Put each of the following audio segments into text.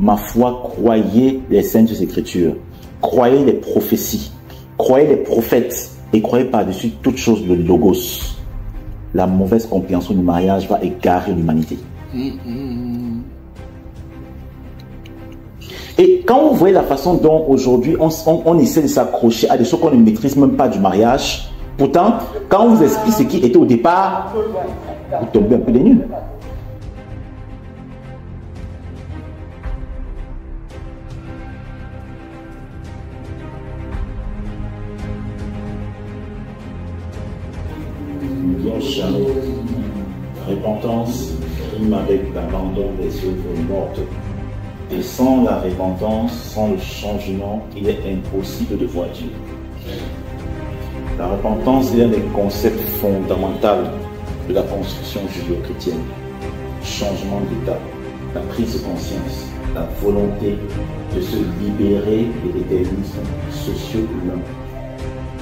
ma foi, croyez les Saintes Écritures, croyez les prophéties, croyez les prophètes et croyez par-dessus toute chose le logos. La mauvaise compréhension du mariage va égarer l'humanité. Et quand vous voyez la façon dont aujourd'hui on essaie de s'accrocher à des choses qu'on ne maîtrise même pas du mariage, pourtant, quand on vous explique ce qui était au départ, vous tombez un peu des nues. Jamais. Repentance rime avec l'abandon des œuvres mortes. Et sans la repentance, sans le changement, il est impossible de voir Dieu. La repentance est un des concepts fondamentaux de la construction judéo-chrétienne. Changement d'état, la prise de conscience, la volonté de se libérer de l'éternalisme socio-humain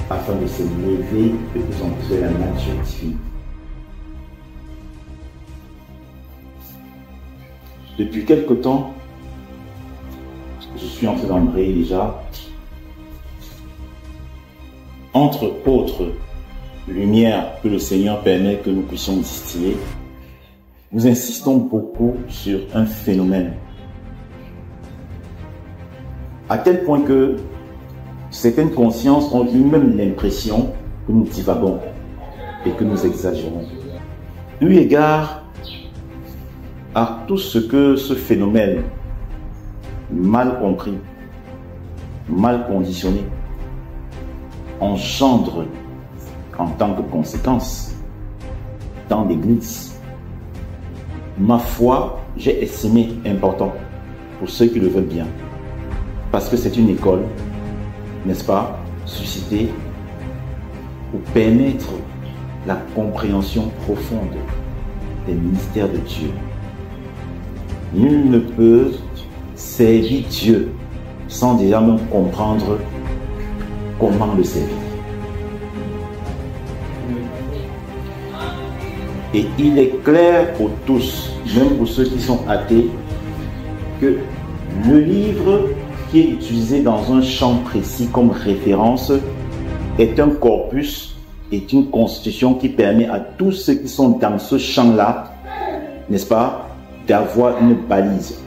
afin de se lever de plus en plus à la nature divine. Depuis quelque temps, je suis entré dans le bré déjà. Entre autres lumières que le Seigneur permet que nous puissions distiller, nous insistons beaucoup sur un phénomène. À tel point que certaines consciences ont eu même l'impression que nous divagons et que nous exagérons. Eu égard à tout ce que ce phénomène mal compris, mal conditionné, engendre en tant que conséquence dans l'Église, ma foi, j'ai estimé important pour ceux qui le veulent bien, parce que c'est une école, n'est-ce pas, suscitée pour permettre la compréhension profonde des mystères de Dieu. Nul ne peut servir Dieu sans déjà même comprendre comment le servir. Et il est clair pour tous, même pour ceux qui sont athées, que le livre qui est utilisé dans un champ précis comme référence est un corpus, est une constitution qui permet à tous ceux qui sont dans ce champ-là, n'est-ce pas, d'avoir une balise.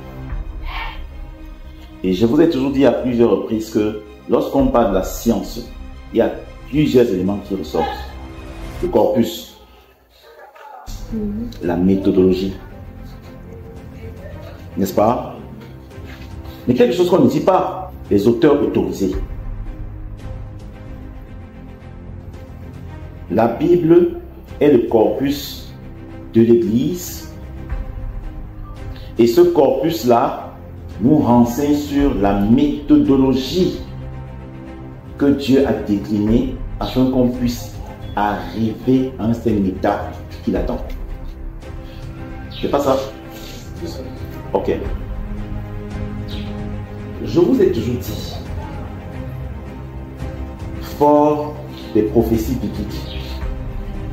Et je vous ai toujours dit à plusieurs reprises que lorsqu'on parle de la science, il y a plusieurs éléments qui ressortent. Le corpus, la méthodologie, n'est-ce pas? Mais quelque chose qu'on ne dit pas, les auteurs autorisés. La Bible est le corpus de l'Église. Et ce corpus-là nous renseigne sur la méthodologie que Dieu a déclinée afin qu'on puisse arriver à un certain état qu'il attend. C'est pas ça? Ok. Je vous ai toujours dit, fort des prophéties bibliques,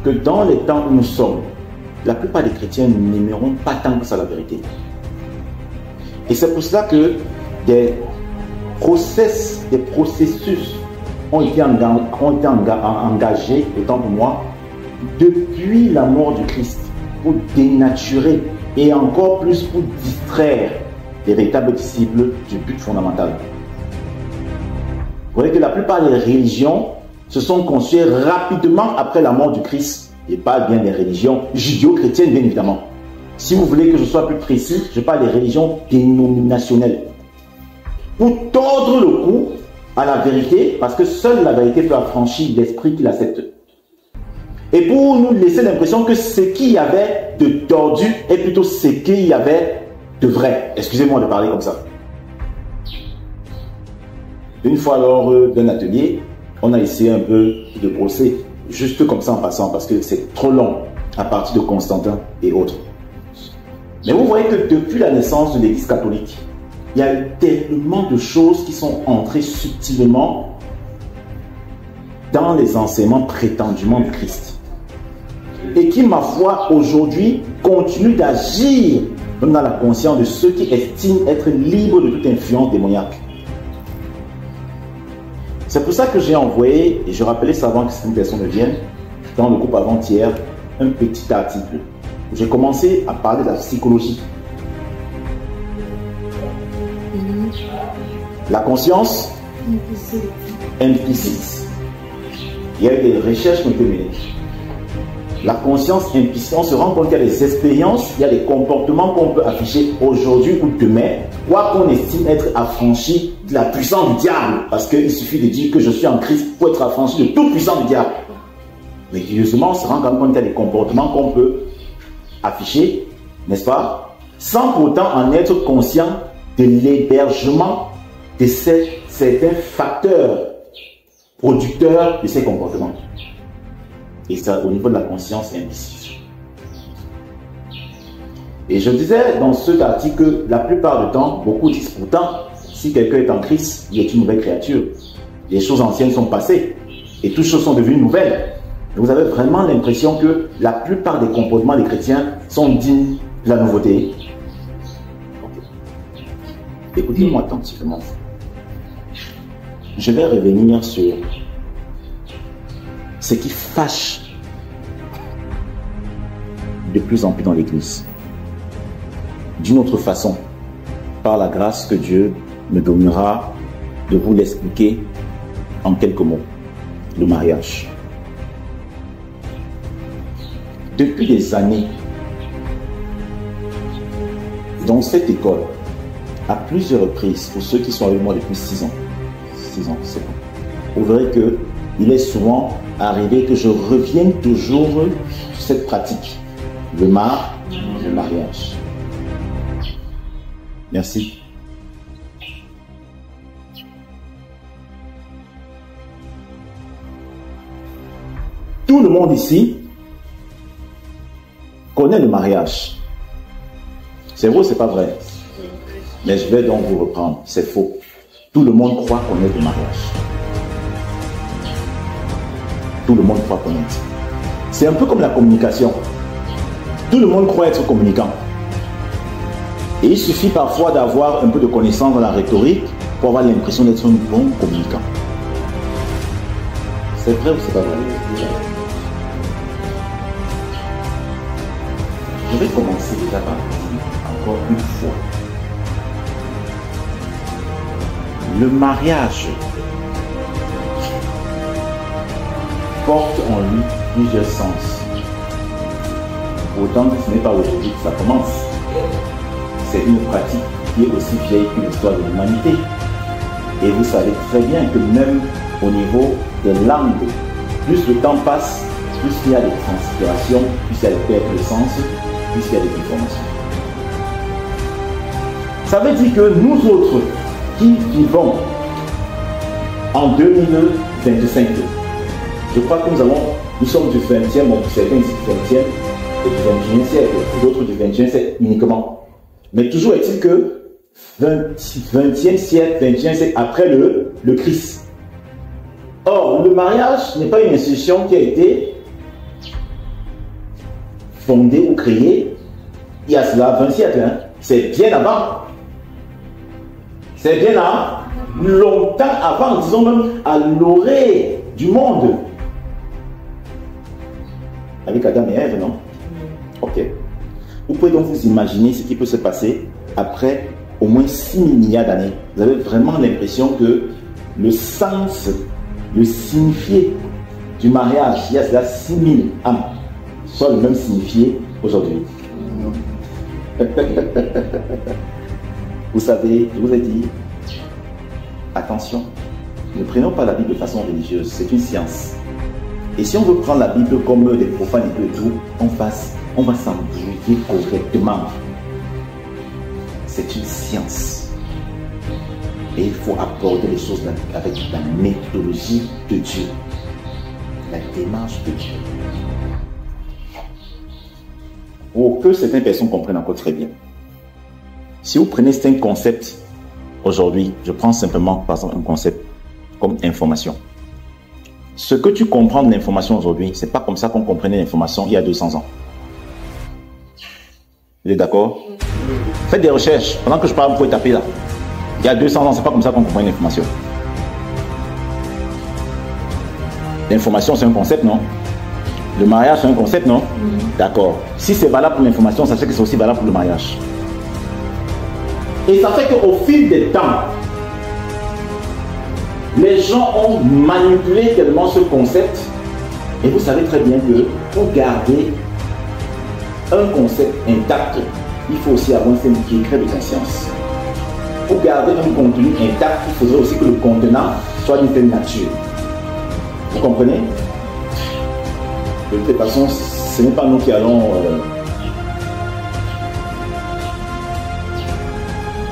que dans les temps où nous sommes, la plupart des chrétiens n'aimeront pas tant que ça la vérité. Et c'est pour cela que des processus ont été engagés, autant pour moi, depuis la mort du Christ, pour dénaturer et encore plus pour distraire les véritables disciples du but fondamental. Vous voyez que la plupart des religions se sont construites rapidement après la mort du Christ. Je parle bien des religions judéo-chrétiennes, bien évidemment. Si vous voulez que je sois plus précis, je parle des religions dénominationnelles. Pour tordre le cou à la vérité, parce que seule la vérité peut affranchir l'esprit qui l'accepte. Et pour nous laisser l'impression que ce qu'il y avait de tordu est plutôt ce qu'il y avait de vrai. Excusez-moi de parler comme ça. Une fois lors d'un atelier, on a essayé un peu de brosser, juste comme ça en passant, parce que c'est trop long à partir de Constantin et autres. Mais vous voyez que depuis la naissance de l'Église catholique, il y a eu tellement de choses qui sont entrées subtilement dans les enseignements prétendument de Christ. Et qui, ma foi, aujourd'hui, continuent d'agir même dans la conscience de ceux qui estiment être libres de toute influence démoniaque. C'est pour ça que j'ai envoyé, et je rappelais ça avant que certaines personnes ne viennent, dans le groupe avant-hier, un petit article. J'ai commencé à parler de la psychologie. La conscience implicite. Il y a eu des recherches qui ont été menées. La conscience implicite, on se rend compte qu'il y a des expériences, il y a des comportements qu'on peut afficher aujourd'hui ou demain, quoi qu'on estime être affranchi de la puissance du diable. Parce qu'il suffit de dire que je suis en Christ pour être affranchi de toute puissance du diable. Mais curieusement, on se rend compte qu'il y a des comportements qu'on peut afficher, n'est-ce pas, sans pourtant en être conscient de l'hébergement de certains facteurs producteurs de ces comportements. Et ça, au niveau de la conscience, implicite. Et je disais dans cet article que la plupart du temps, beaucoup disent pourtant, si quelqu'un est en Christ, il est une nouvelle créature. Les choses anciennes sont passées et toutes choses sont devenues nouvelles. Vous avez vraiment l'impression que la plupart des comportements des chrétiens sont dignes de la nouveauté. Écoutez-moi attentivement. Je vais revenir sur ce qui fâche de plus en plus dans l'Église. D'une autre façon, par la grâce que Dieu me donnera de vous l'expliquer en quelques mots. Le mariage. Depuis des années, dans cette école, à plusieurs reprises, pour ceux qui sont avec moi depuis 6 ans, c'est bon, vous verrez qu'il est souvent arrivé que je revienne toujours sur cette pratique, le mariage. Merci. Tout le monde ici connaît le mariage. C'est vrai ou c'est pas vrai? Mais je vais donc vous reprendre. C'est faux. Tout le monde croit connaître le mariage. Tout le monde croit connaître. C'est un peu comme la communication. Tout le monde croit être communicant. Et il suffit parfois d'avoir un peu de connaissance dans la rhétorique pour avoir l'impression d'être un bon communicant. C'est vrai ou c'est pas vrai? Je vais commencer déjà par dire encore une fois. Le mariage porte en lui plusieurs sens. Autant que ce n'est pas aujourd'hui que ça commence. C'est une pratique qui est aussi vieille que l'histoire de l'humanité. Et vous savez très bien que même au niveau des langues, plus le temps passe, plus il y a des transpirations, plus il y a des pertes de sens, plus il y a des déformations. Ça veut dire que nous autres qui vivons en 2025, je crois que nous sommes du 20e, bon, certains du 20e et du 21e siècle, d'autres du 21e siècle uniquement. Mais toujours est-il que 20e siècle, 21e siècle après le Christ. Or, le mariage n'est pas une institution qui a été fondée ou créée il y a cela 20 siècles. Hein. C'est bien avant. C'est bien là, longtemps avant, disons même à l'orée du monde. Avec Adam et Ève, non? Ok. Vous pouvez donc vous imaginer ce qui peut se passer après au moins 6 000 milliards d'années. Vous avez vraiment l'impression que le sens, le signifié du mariage, il y a cela 6 000 âmes, soit le même signifié aujourd'hui. Vous savez, je vous ai dit, attention, ne prenons pas la Bible de façon religieuse, c'est une science. Et si on veut prendre la Bible comme des profanes et tout, on va s'embrouiller correctement. C'est une science. Et il faut aborder les choses avec la méthodologie de Dieu, la démarche de Dieu. Pour que certaines personnes comprennent encore très bien. Si vous prenez certains concepts aujourd'hui, je prends simplement par exemple un concept comme information. Ce que tu comprends de l'information aujourd'hui, ce n'est pas comme ça qu'on comprenait l'information il y a 200 ans. Vous êtes d'accord? Faites des recherches. Pendant que je parle, vous pouvez taper là. Il y a 200 ans, c'est pas comme ça qu'on comprend une information. L'information, c'est un concept, non? Le mariage, c'est un concept, non? D'accord. Si c'est valable pour l'information, sachez que c'est aussi valable pour le mariage. Et ça fait qu'au fil des temps, les gens ont manipulé tellement ce concept. Et vous savez très bien que pour garder un concept intact, il faut aussi avoir un certain degré de conscience. Pour garder un contenu intact, il faudrait aussi que le contenant soit d'une telle nature. Vous comprenez? De toute façon, ce n'est pas nous qui allons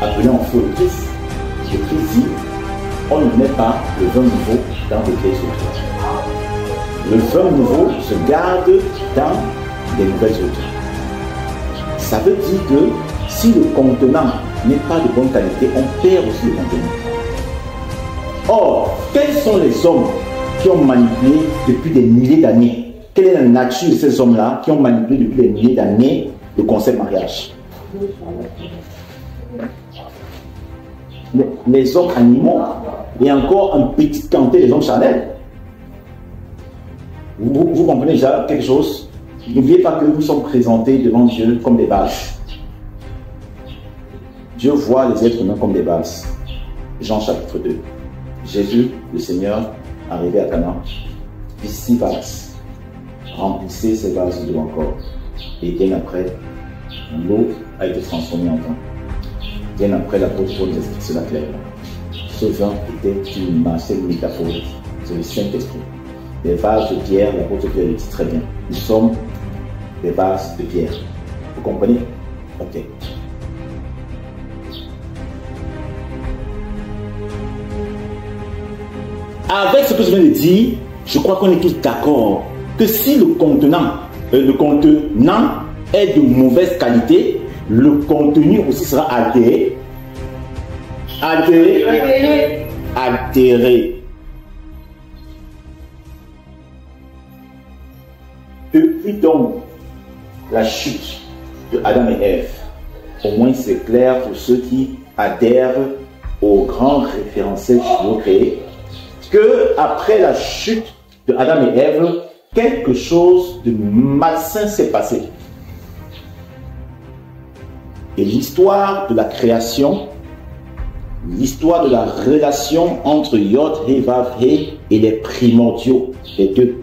appeler en feu le Christ. Le Christ dit, on ne met pas le vin nouveau dans le vieilles eaux. Le vin nouveau se garde dans des nouvelles eaux. Ça veut dire que si le contenant n'est pas de bonne qualité, on perd aussi le contenant. Or, quels sont les hommes qui ont manipulé depuis des milliers d'années? Quelle est la nature de ces hommes-là qui ont manipulé depuis des milliers d'années le concept mariage? Les hommes animaux et encore un petit quantité des hommes charnels. Vous comprenez déjà quelque chose? N'oubliez pas que nous sommes présentés devant Dieu comme des vases. Dieu voit les êtres humains comme des vases. Jean chapitre 2. Jésus, le Seigneur, arrivé à Cana, dit 6 vases. Remplissez ces vases d'eau encore. Et bien après, l'eau a été transformée en vin. Bien après, l'apôtre Paul explique cela clairement. Ce vin était une métaphorique. C'est le Saint-Esprit. Les vases de pierre, l'apôtre Pierre le dit très bien. Nous sommes des vases de pierre. Vous comprenez? Ok. Avec ce que je viens de dire, je crois qu'on est tous d'accord que si le contenant est de mauvaise qualité, le contenu aussi sera altéré. Altéré. Depuis donc la chute de Adam et Ève, au moins c'est clair pour ceux qui adhèrent au grand référentiel créé, que après la chute de Adam et Ève, quelque chose de malsain s'est passé. Et l'histoire de la création, l'histoire de la relation entre Yod, He, Vav, He et les primordiaux, les deux,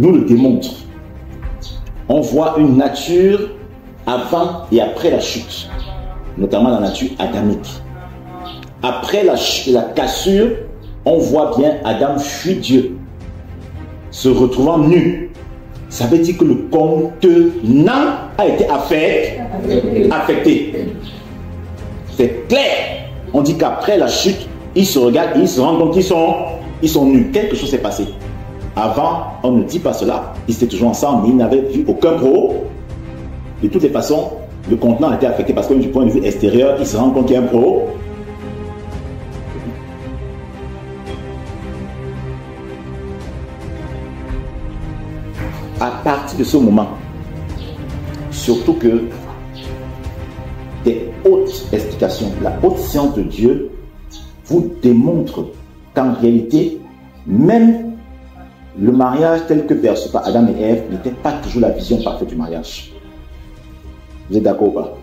nous le démontre. On voit une nature avant et après la chute, notamment la nature adamique. Après la chute, la cassure, on voit bien Adam fuit Dieu, se retrouvant nu. Ça veut dire que le contenant a été affecté. C'est clair. On dit qu'après la chute, ils se regardent et ils se rendent compte qu'ils sont nus. Quelque chose s'est passé. Avant, on ne dit pas cela. Ils étaient toujours ensemble, mais ils n'avaient vu aucun pro. De toutes les façons, le contenant a été affecté parce que du point de vue extérieur, ils se rendent compte qu'il y a un pro. À partir de ce moment, surtout que des hautes explications, la haute science de Dieu vous démontre qu'en réalité, même le mariage tel que perçu par Adam et Ève n'était pas toujours la vision parfaite du mariage. Vous êtes d'accord ou pas?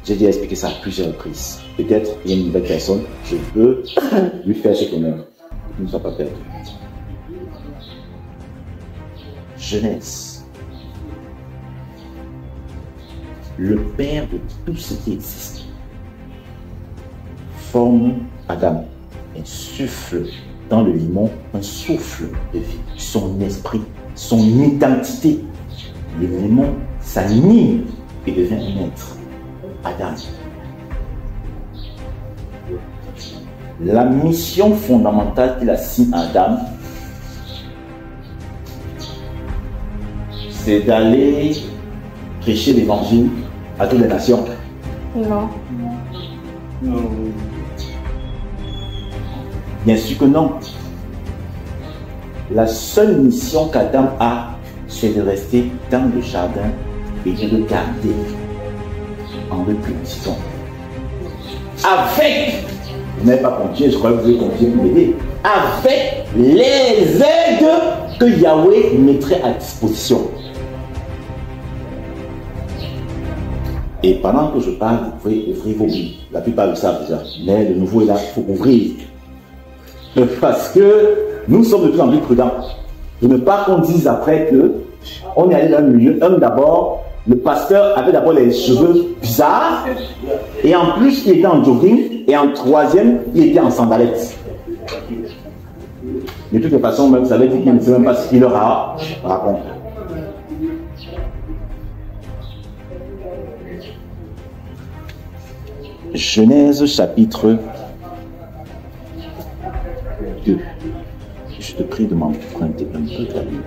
J'ai déjà expliqué ça à plusieurs reprises. Peut-être il y a une nouvelle personne, je peux lui faire cet honneur. Il ne soit pas perdu. Genèse. Le père de tout ce qui existe forme Adam, insuffle dans le limon un souffle de vie, son esprit, son identité. Le limon s'anime et devient un être, Adam. La mission fondamentale qu'il assigne à Adam, c'est d'aller prêcher l'évangile à toutes les nations. Non. Bien sûr que non. La seule mission qu'Adam a, c'est de rester dans le jardin et de le garder. en répétition. Avec, vous n'avez pas continué, je crois que vous avez continué pour m'aider, avec les aides que Yahweh mettrait à disposition. Et pendant que je parle, vous pouvez ouvrir vos Bibles. La plupart le savent déjà. Mais le nouveau est là, il faut ouvrir. Parce que nous sommes de plus en plus prudents. Et ne pas qu'on dise après que on est allé dans le milieu. D'abord, le pasteur avait d'abord les cheveux bizarres. Et en plus, il était en jogging. Et en troisième, il était en sandalettes. De toutes les façons, même, ça veut dire qu'il ne sait même pas ce qu'il leur raconte. Genèse chapitre 2. Je te prie de m'emprunter un peu ta Bible,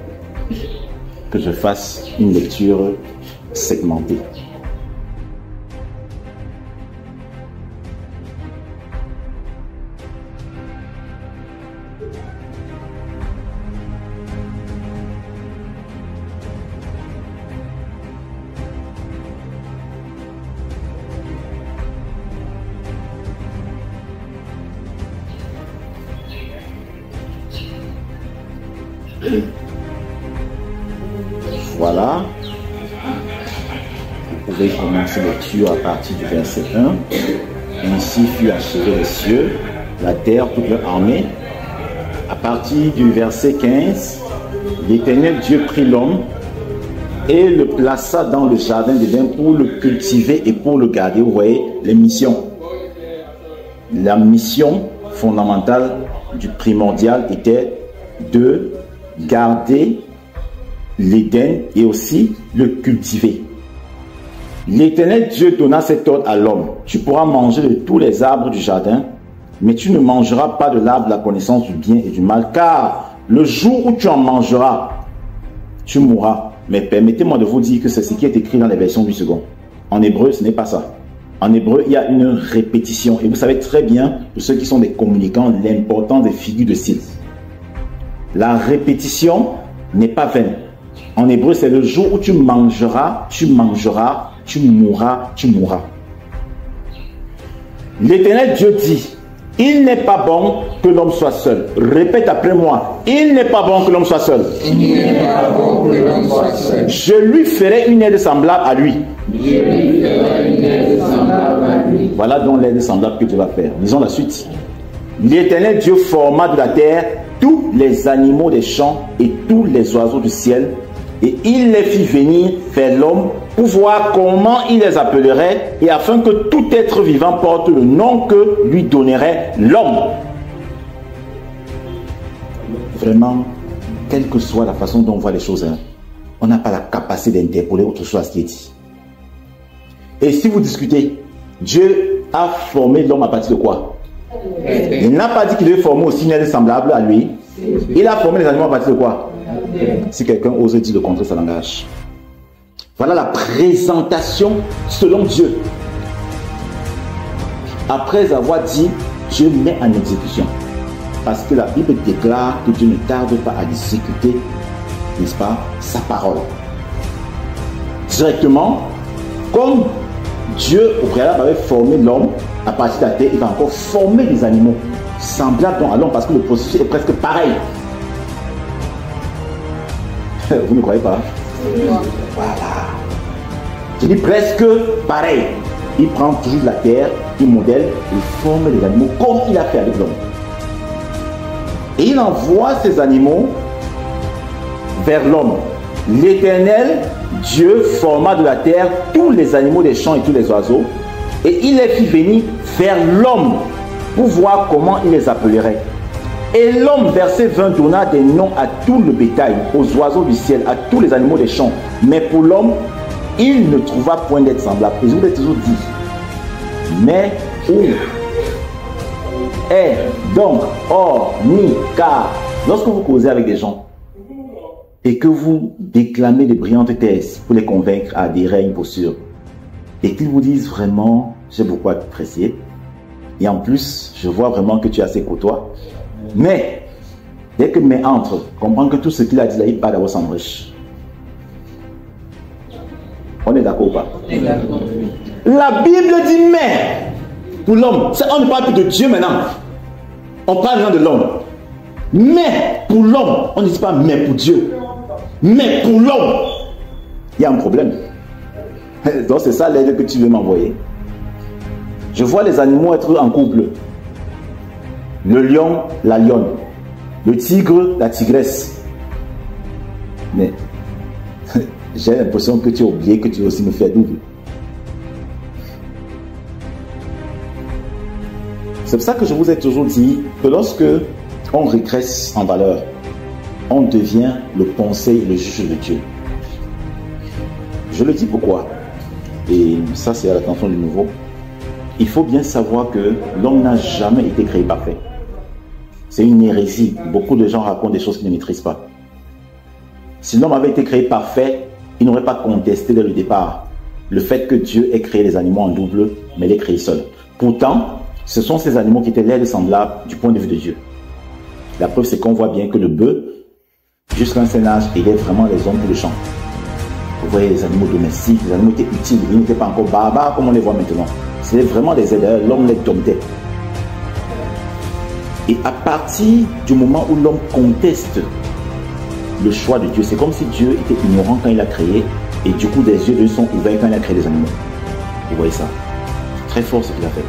que je fasse une lecture segmentée. Voilà. Vous pouvez commencer la lecture à partir du verset 1. Ainsi fut achevé les cieux, la terre, toute leur armée. À partir du verset 15, l'Éternel Dieu prit l'homme et le plaça dans le jardin d'Éden pour le cultiver et pour le garder. Vous voyez les missions. La mission fondamentale du primordial était de garder l'Éden et aussi le cultiver. L'Éternel Dieu donna cet ordre à l'homme: tu pourras manger de tous les arbres du jardin, mais tu ne mangeras pas de l'arbre de la connaissance du bien et du mal, car le jour où tu en mangeras, tu mourras. Mais permettez-moi de vous dire que c'est ce qui est écrit dans les versions du second. En hébreu, ce n'est pas ça. En hébreu, il y a une répétition. Et vous savez très bien, pour ceux qui sont des communicants, l'importance des figures de style. La répétition n'est pas vaine. En hébreu, c'est le jour où tu mangeras, tu mourras, tu mourras. L'Éternel Dieu dit: il n'est pas bon que l'homme soit seul. Répète après moi: il n'est pas bon que l'homme soit seul. Il n'est pas bon que l'homme soit seul. Je lui ferai une aide semblable à lui. Je lui ferai une aide semblable à lui. Voilà donc l'aide semblable que Dieu va faire. Lisons la suite. L'Éternel Dieu forma de la terre tous les animaux des champs et tous les oiseaux du ciel, et il les fit venir vers l'homme pour voir comment il les appellerait, et afin que tout être vivant porte le nom que lui donnerait l'homme. Vraiment, quelle que soit la façon dont on voit les choses, on n'a pas la capacité d'interpoler autre chose à ce qui est dit. Et si vous discutez, Dieu a formé l'homme à partir de quoi? Il n'a pas dit qu'il devait former aussi une aide semblable à lui. Il a formé les animaux à partir de quoi? Si quelqu'un ose dire le contraire, ça l'engage. Voilà la présentation selon Dieu. Après avoir dit, Dieu met en exécution. Parce que la Bible déclare que Dieu ne tarde pas à exécuter, n'est-ce pas, sa parole. Directement, comme Dieu au préalable avait formé l'homme à partir de la terre, il va encore former les animaux semblables donc à l'homme, parce que le processus est presque pareil. Vous ne croyez pas? Voilà. Je dis presque pareil. Il prend toujours la terre, il modèle, il forme les animaux comme il a fait avec l'homme. Et il envoie ces animaux vers l'homme. L'Éternel Dieu forma de la terre tous les animaux des champs et tous les oiseaux, et il les fit venir vers l'homme pour voir comment il les appellerait. Et l'homme, verset 20, donna des noms à tout le bétail, aux oiseaux du ciel, à tous les animaux des champs. Mais pour l'homme, il ne trouva point d'être semblable. Et je vous ai toujours dit, mais où est donc, or, ni, car, lorsque vous causez avec des gens et que vous déclamez des brillantes thèses pour les convaincre à adhérer à une posture, et qu'ils vous disent vraiment, j'ai beaucoup apprécié, et en plus, je vois vraiment que tu es assez côtois, mais dès que mais entre, comprends que tout ce qu'il a dit là, il part d'abord s'enrichir. On est d'accord ou pas? La Bible dit mais pour l'homme. On ne parle plus de Dieu maintenant. On parle maintenant de l'homme. Mais pour l'homme, on ne dit pas mais pour Dieu. Mais pour l'homme, il y a un problème. Donc c'est ça l'aide que tu veux m'envoyer. Je vois les animaux être en couple. Le lion, la lionne. Le tigre, la tigresse. Mais j'ai l'impression que tu as oublié que tu veux aussi me faire double. C'est pour ça que je vous ai toujours dit que lorsque on régresse en valeur, on devient le conseil, le juge de Dieu. Je le dis pourquoi. Et ça c'est à l'attention du nouveau. Il faut bien savoir que l'homme n'a jamais été créé parfait. C'est une hérésie. Beaucoup de gens racontent des choses qu'ils ne maîtrisent pas. Si l'homme avait été créé parfait, il n'aurait pas contesté dès le départ le fait que Dieu ait créé les animaux en double, mais les créé seul. Pourtant, ce sont ces animaux qui étaient l'aide semblable du point de vue de Dieu. La preuve, c'est qu'on voit bien que le bœuf, jusqu'à un certain âge, aidait vraiment les hommes pour le champ. Vous voyez les animaux domestiques, les animaux étaient utiles, ils n'étaient pas encore barbares comme on les voit maintenant. C'était vraiment des aideurs, l'homme les domptait. Et à partir du moment où l'homme conteste le choix de Dieu, c'est comme si Dieu était ignorant quand il a créé, et du coup des yeux de lui sont ouverts quand il a créé les animaux. Vous voyez ça? C'est très fort ce qu'il a fait.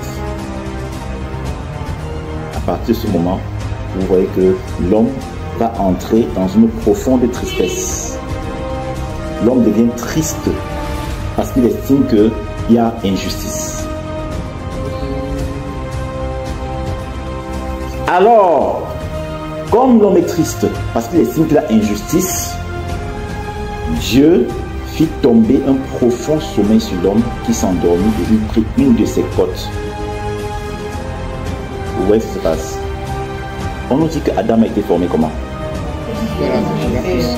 À partir de ce moment, vous voyez que l'homme va entrer dans une profonde tristesse. L'homme devient triste parce qu'il estime qu'il y a injustice. Alors, comme l'homme est triste parce qu'il estime qu'il y a injustice, Dieu fit tomber un profond sommeil sur l'homme qui s'endormit et lui prit une de ses côtes. Vous voyez ce qui se passe? On nous dit qu'Adam a été formé comment?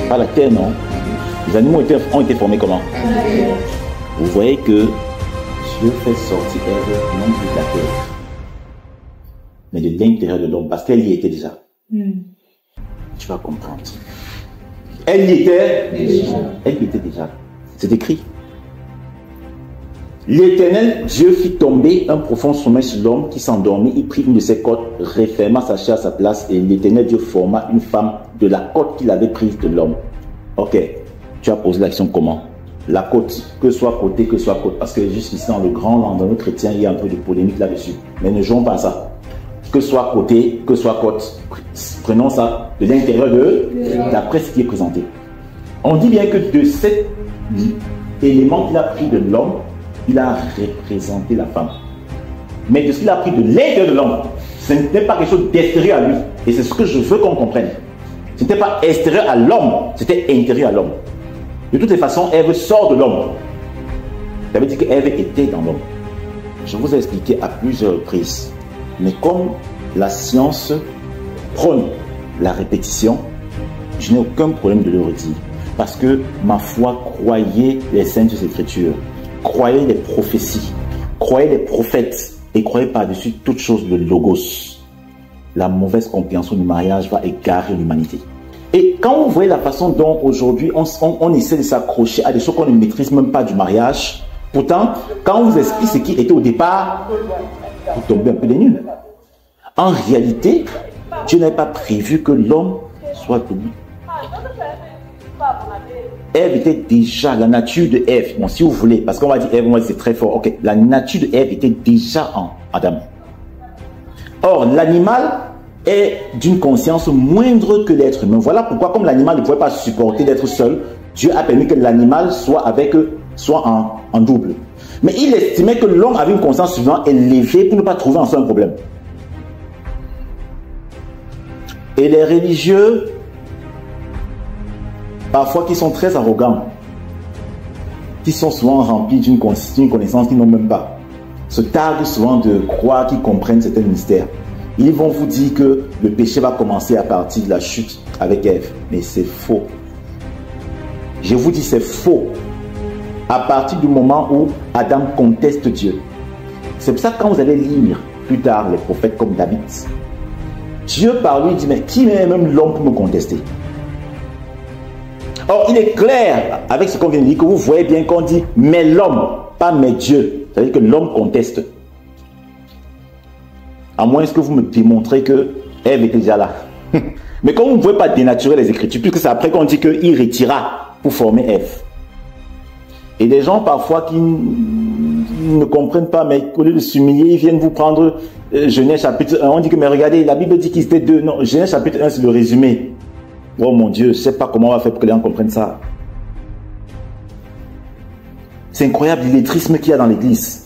Par la terre, non? Les animaux ont été formés comment? Vous voyez que Dieu fait sortir Ève non plus de la terre, mais de l'intérieur de l'homme, parce qu'elle y était déjà. Tu vas comprendre. Elle y était déjà. Elle y était déjà. C'est écrit. L'Éternel Dieu fit tomber un profond sommeil sur l'homme qui s'endormit. Il prit une de ses côtes, referma sa chair à sa place, et l'Éternel Dieu forma une femme de la côte qu'il avait prise de l'homme. Ok, tu as posé l'action comment? La côte, que soit côté, que soit côte, parce que jusqu'ici dans le grand langage chrétien, il y a un peu de polémique là-dessus. Mais ne jouons pas à ça. Que soit côté, que soit côte. Prenons ça de l'intérieur de d'après ce qui est présenté. On dit bien que de cet élément qu'il a pris de l'homme, il a représenté la femme. Mais de ce qu'il a pris de l'intérieur de l'homme, ce n'était pas quelque chose d'extérieur à lui. Et c'est ce que je veux qu'on comprenne. Ce n'était pas extérieur à l'homme, c'était intérieur à l'homme. De toutes les façons, Ève sort de l'homme. Ça veut dire qu'Ève était dans l'homme. Je vous ai expliqué à plusieurs reprises. Mais comme la science prône la répétition, je n'ai aucun problème de le redire. Parce que ma foi croyait les saintes écritures, croyait les prophéties, croyait les prophètes et croyait par-dessus toute chose le logos. La mauvaise compréhension du mariage va égarer l'humanité. Et quand vous voyez la façon dont aujourd'hui on essaie de s'accrocher à des choses qu'on ne maîtrise même pas du mariage, pourtant, quand on vous explique ce qui était au départ, vous tombez un peu des nuls. En réalité, Dieu n'avait pas prévu que l'homme soit double. Ève était déjà, la nature de Ève, bon si vous voulez, parce qu'on va dire Ève, c'est très fort, ok, la nature de Ève était déjà en Adam. Or, l'animal est d'une conscience moindre que l'être humain. Voilà pourquoi, comme l'animal ne pouvait pas supporter d'être seul, Dieu a permis que l'animal soit en double. Mais il estimait que l'homme avait une conscience suffisamment élevée pour ne pas trouver en soi un problème. Et les religieux, parfois qui sont très arrogants, qui sont souvent remplis d'une connaissance qu'ils n'ont même pas, se targuent souvent de croire qu'ils comprennent certains mystères. Ils vont vous dire que le péché va commencer à partir de la chute avec Ève. Mais c'est faux. Je vous dis c'est faux. À partir du moment où Adam conteste Dieu. C'est pour ça que quand vous allez lire plus tard les prophètes comme David, Dieu par lui dit, mais qui est même l'homme pour me contester? Or, il est clair avec ce qu'on vient de dire que vous voyez bien qu'on dit, mais l'homme, pas mais Dieu. C'est-à-dire que l'homme conteste. À moins que vous me démontrez que Ève était déjà là. Mais comme vous ne pouvez pas dénaturer les Écritures, puisque c'est après qu'on dit qu'il retira pour former Ève. Et des gens parfois qui ne comprennent pas, mais au lieu de s'humilier, ils viennent vous prendre Genèse chapitre 1. On dit que, mais regardez, la Bible dit qu'ils étaient deux. Non, Genèse chapitre 1, c'est le résumé. Oh mon Dieu, je ne sais pas comment on va faire pour que les gens comprennent ça. C'est incroyable l'illettrisme qu'il y a dans l'église.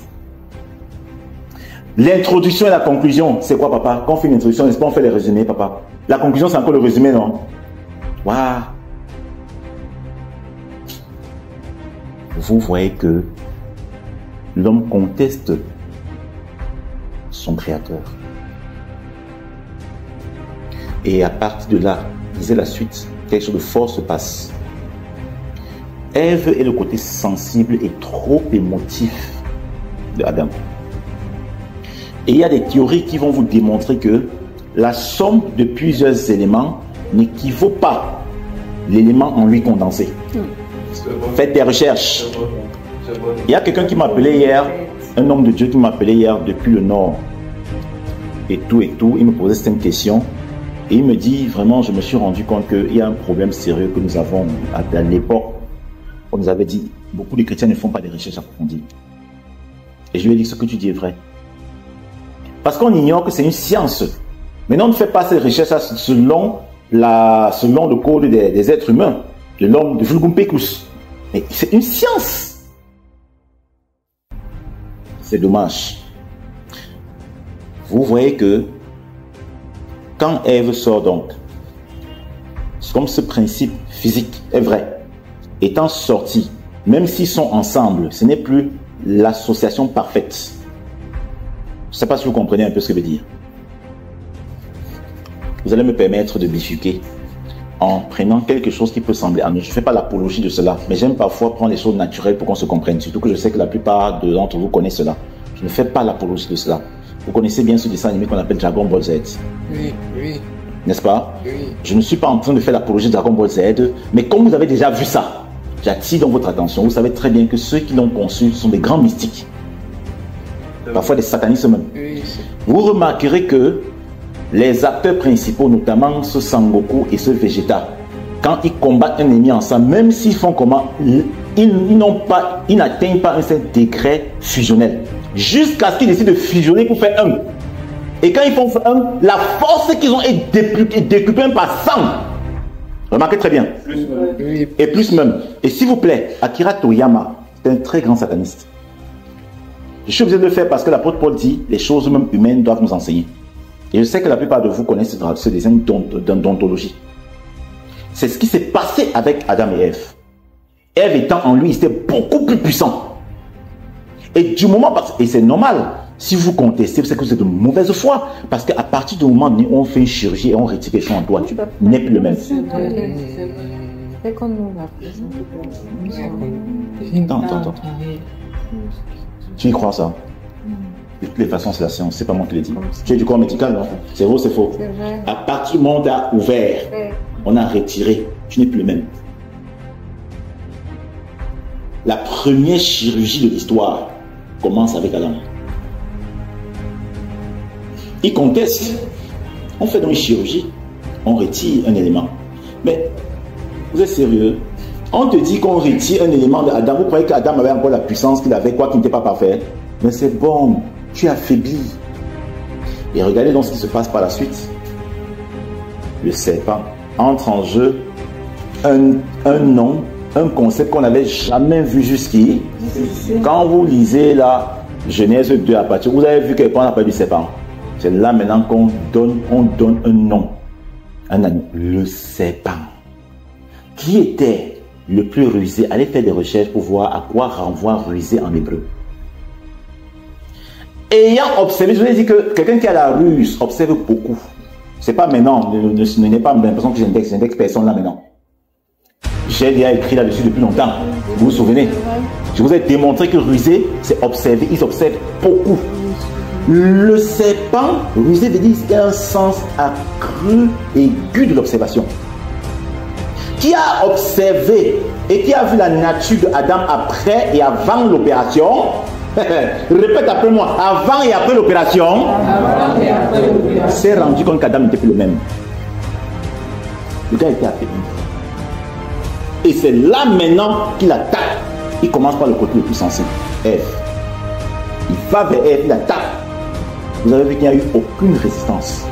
L'introduction et la conclusion, c'est quoi, papa? Quand on fait une introduction, n'est-ce pas, on fait les résumés, papa? La conclusion, c'est encore le résumé, non? Waouh! Vous voyez que l'homme conteste son créateur. Et à partir de là, disait la suite, quelque chose de fort se passe. Ève est le côté sensible et trop émotif de Adam. Et il y a des théories qui vont vous démontrer que la somme de plusieurs éléments n'équivaut pas l'élément en lui condensé. Faites des recherches. Il y a quelqu'un qui m'a appelé hier, un homme de Dieu qui m'a appelé hier depuis le nord. Et tout. Il me posait cette question. Et il me dit, vraiment, je me suis rendu compte qu'il y a un problème sérieux que nous avons à l'époque. On nous avait dit, beaucoup de chrétiens ne font pas des recherches approfondies. Et je lui ai dit, ce que tu dis est vrai. Parce qu'on ignore que c'est une science. Maintenant, on ne fait pas ces recherches selon le code des êtres humains, de l'homme de Vulgum Pecus. Mais c'est une science. C'est dommage. Vous voyez que quand Ève sort donc, comme ce principe physique est vrai, étant sorti, même s'ils sont ensemble, ce n'est plus l'association parfaite. Je ne sais pas si vous comprenez un peu ce que je veux dire. Vous allez me permettre de bifurquer en prenant quelque chose qui peut sembler à nous. Je ne fais pas l'apologie de cela, mais j'aime parfois prendre les choses naturelles pour qu'on se comprenne. Surtout que je sais que la plupart d'entre vous connaissent cela. Je ne fais pas l'apologie de cela. Vous connaissez bien ce dessin animé qu'on appelle Dragon Ball Z. Oui. N'est-ce pas? Oui. Je ne suis pas en train de faire l'apologie de Dragon Ball Z, mais comme vous avez déjà vu ça, j'attire donc votre attention. Vous savez très bien que ceux qui l'ont conçu sont des grands mystiques. Parfois des satanistes même. Oui. Vous remarquerez que les acteurs principaux, notamment ce Sangoku et ce Vegeta, quand ils combattent un ennemi ensemble, même s'ils font comment, ils n'atteignent pas un certain degré fusionnel. Jusqu'à ce qu'ils décident de fusionner pour faire un. Et quand ils font un, la force qu'ils ont est décuplée par 100. Remarquez très bien. Et plus même. Et s'il vous plaît, Akira Toriyama, c'est un très grand sataniste. Je suis obligé de le faire parce que l'apôtre Paul dit les choses même humaines doivent nous enseigner. Et je sais que la plupart de vous connaissent ce dessin d'ontologie. C'est ce qui s'est passé avec Adam et Ève. Ève étant en lui, il était beaucoup plus puissant. Et du moment, et c'est normal, si vous contestez, c'est que vous êtes de mauvaise foi. Parce qu'à partir du moment où on fait une chirurgie et on retire quelque chose en toi, tu n'es plus le même. Attends. Tu y crois ça? De toutes les façons, c'est la science, c'est pas moi qui l'ai dit. Tu es du corps médical, non? C'est vrai ou c'est faux? À partir du moment où on a ouvert, on a retiré, tu n'es plus le même. La première chirurgie de l'histoire commence avec Adam. Il conteste. On fait donc une chirurgie, on retire un élément. Mais vous êtes sérieux? On te dit qu'on retire un élément d'Adam. Vous croyez qu'Adam avait encore la puissance qu'il avait, quoi, qui n'était pas parfait? Mais c'est bon, tu es affaibli. Et regardez donc ce qui se passe par la suite. Le serpent entre en jeu un nom, un concept qu'on n'avait jamais vu jusqu'ici. Quand vous lisez la Genèse 2 à partir, vous avez vu qu'on appelle du serpent. C'est là maintenant qu'on donne un nom. Un animal. Le serpent. Qui était le plus rusé? Allez faire des recherches pour voir à quoi renvoie rusé en hébreu. Ayant observé, je vous ai dit que quelqu'un qui a la ruse observe beaucoup. C'est pas maintenant, ne n'ayez pas l'impression que j'indexe personne là maintenant. J'ai déjà écrit là-dessus depuis longtemps. Vous vous souvenez? Je vous ai démontré que rusé, c'est observer. Ils observent beaucoup. Le serpent, rusé veut dire qu'il y a un sens accru, aigu de l'observation. Qui a observé et qui a vu la nature d'Adam après et avant l'opération, Répète après moi. Avant et après l'opération, s'est rendu compte qu'Adam n'était plus le même. Le gars était affaibli. Et c'est là maintenant qu'il attaque. Il commence par le côté le plus sensible. Ève. Il va vers Ève, il attaque. Vous avez vu qu'il n'y a eu aucune résistance.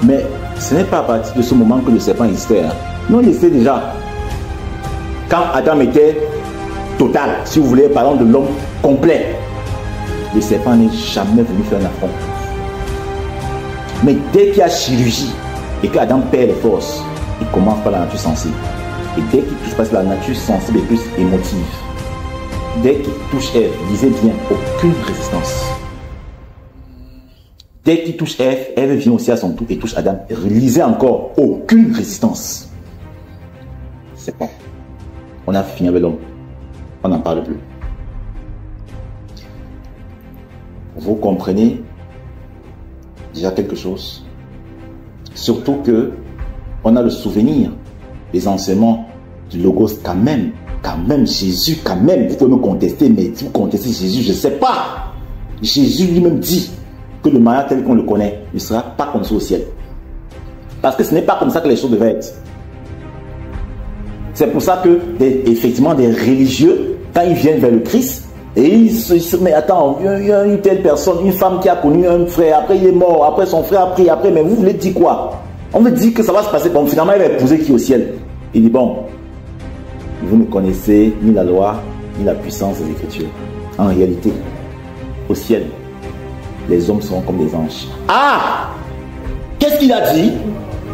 Mais ce n'est pas à partir de ce moment que le serpent existait. Hein. Nous, on le sait déjà. Quand Adam était total, si vous voulez, parlons de l'homme complet, le serpent n'est jamais venu faire un affront. Mais dès qu'il y a chirurgie et qu'Adam perd les forces, il commence par la nature sensible. Et dès qu'il touche pas la nature sensible et plus émotive, dès qu'il touche Ève, lisez bien, aucune résistance. Dès qu'il touche Ève, Ève vient aussi à son tour et touche Adam. Lisez encore, aucune résistance. C'est bon. On a fini avec l'homme. On n'en parle plus. Vous comprenez déjà quelque chose? Surtout que on a le souvenir des enseignements du Logos quand même Jésus, quand même. Vous pouvez me contester, mais si vous contestez Jésus, je ne sais pas. Jésus lui-même dit que le mariage tel qu'on le connaît ne sera pas comme ça au ciel. Parce que ce n'est pas comme ça que les choses devaient être. C'est pour ça que, effectivement, des religieux, quand ils viennent vers le Christ, et ils se mais attends, il y a une telle personne, une femme qui a connu un frère, après il est mort, après son frère a pris, après, mais vous voulez dire quoi? On veut dire que ça va se passer, bon, finalement il va épouser qui au ciel? Il dit, bon, vous ne connaissez ni la loi, ni la puissance des Écritures. En réalité, au ciel, les hommes seront comme des anges. Ah! Qu'est-ce qu'il a dit?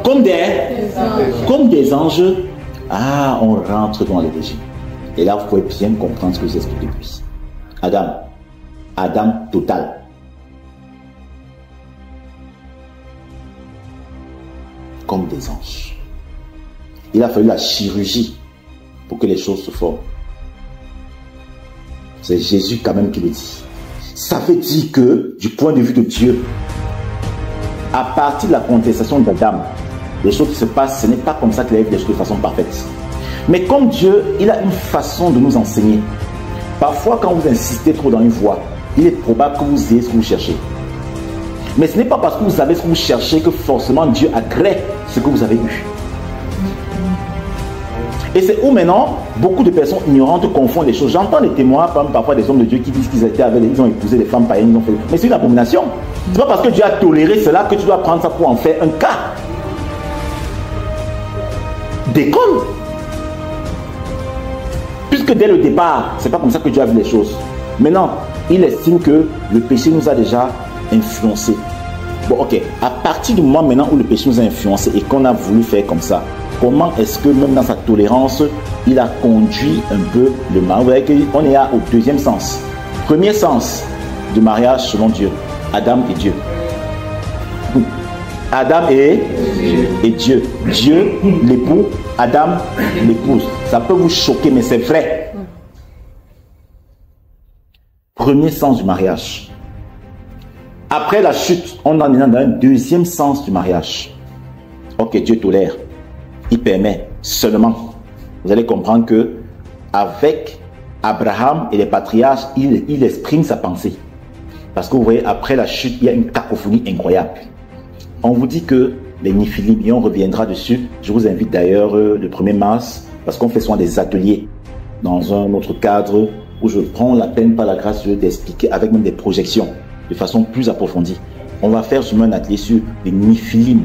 Comme des anges. Ah, on rentre dans les régimes. Et là, vous pouvez bien comprendre ce que je vous explique depuis. Adam total. Comme des anges. Il a fallu la chirurgie pour que les choses se forment. C'est Jésus quand même qui le dit. Ça veut dire que, du point de vue de Dieu, à partir de la contestation d'Adam, les choses qui se passent, ce n'est pas comme ça qu'il arrive les choses de façon parfaite. Mais comme Dieu, il a une façon de nous enseigner. Parfois, quand vous insistez trop dans une voie, il est probable que vous ayez ce que vous cherchez. Mais ce n'est pas parce que vous savez ce que vous cherchez que forcément Dieu agrée ce que vous avez eu. Et c'est où maintenant, beaucoup de personnes ignorantes confondent les choses. J'entends des témoins, parfois des hommes de Dieu qui disent qu'ils étaient avec, ils ont épousé des femmes païennes, ils ont fait. Mais c'est une abomination. C'est pas parce que Dieu a toléré cela que tu dois prendre ça pour en faire un cas d'école. Puisque dès le départ, c'est pas comme ça que Dieu a vu les choses. Maintenant, il estime que le péché nous a déjà influencés. Bon, ok. À partir du moment maintenant où le péché nous a influencés et qu'on a voulu faire comme ça, comment est-ce que même dans sa tolérance, il a conduit un peu le mariage? Vous voyez qu'on est au deuxième sens. Premier sens de mariage selon Dieu, Adam et Dieu. Adam et Dieu. Dieu, l'époux, Adam, l'épouse. Ça peut vous choquer, mais c'est vrai. Premier sens du mariage. Après la chute, on en est dans un deuxième sens du mariage. Ok, Dieu tolère. Il permet seulement. Vous allez comprendre que avec Abraham et les patriarches, il exprime sa pensée. Parce que vous voyez, après la chute, il y a une cacophonie incroyable. On vous dit que les Néphilim, et on reviendra dessus. Je vous invite d'ailleurs le 1er mars, parce qu'on fait souvent des ateliers dans un autre cadre où je prends la peine par la grâce de Dieu d'expliquer avec même des projections de façon plus approfondie. On va faire sur un atelier sur les Néphilim.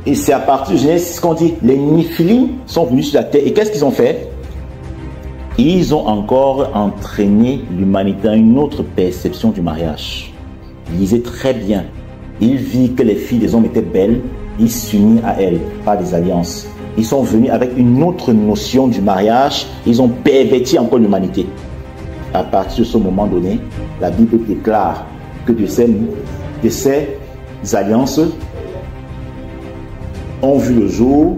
Et c'est à partir de Genèse qu'on dit les Néphilim sont venus sur la terre. Et qu'est-ce qu'ils ont fait? Ils ont encore entraîné l'humanité à une autre perception du mariage. Lisez très bien. Ils virent que les filles des hommes étaient belles, ils s'unirent à elles par des alliances. Ils sont venus avec une autre notion du mariage, ils ont perverti encore l'humanité. À partir de ce moment donné, la Bible déclare que de ces alliances ont vu le jour,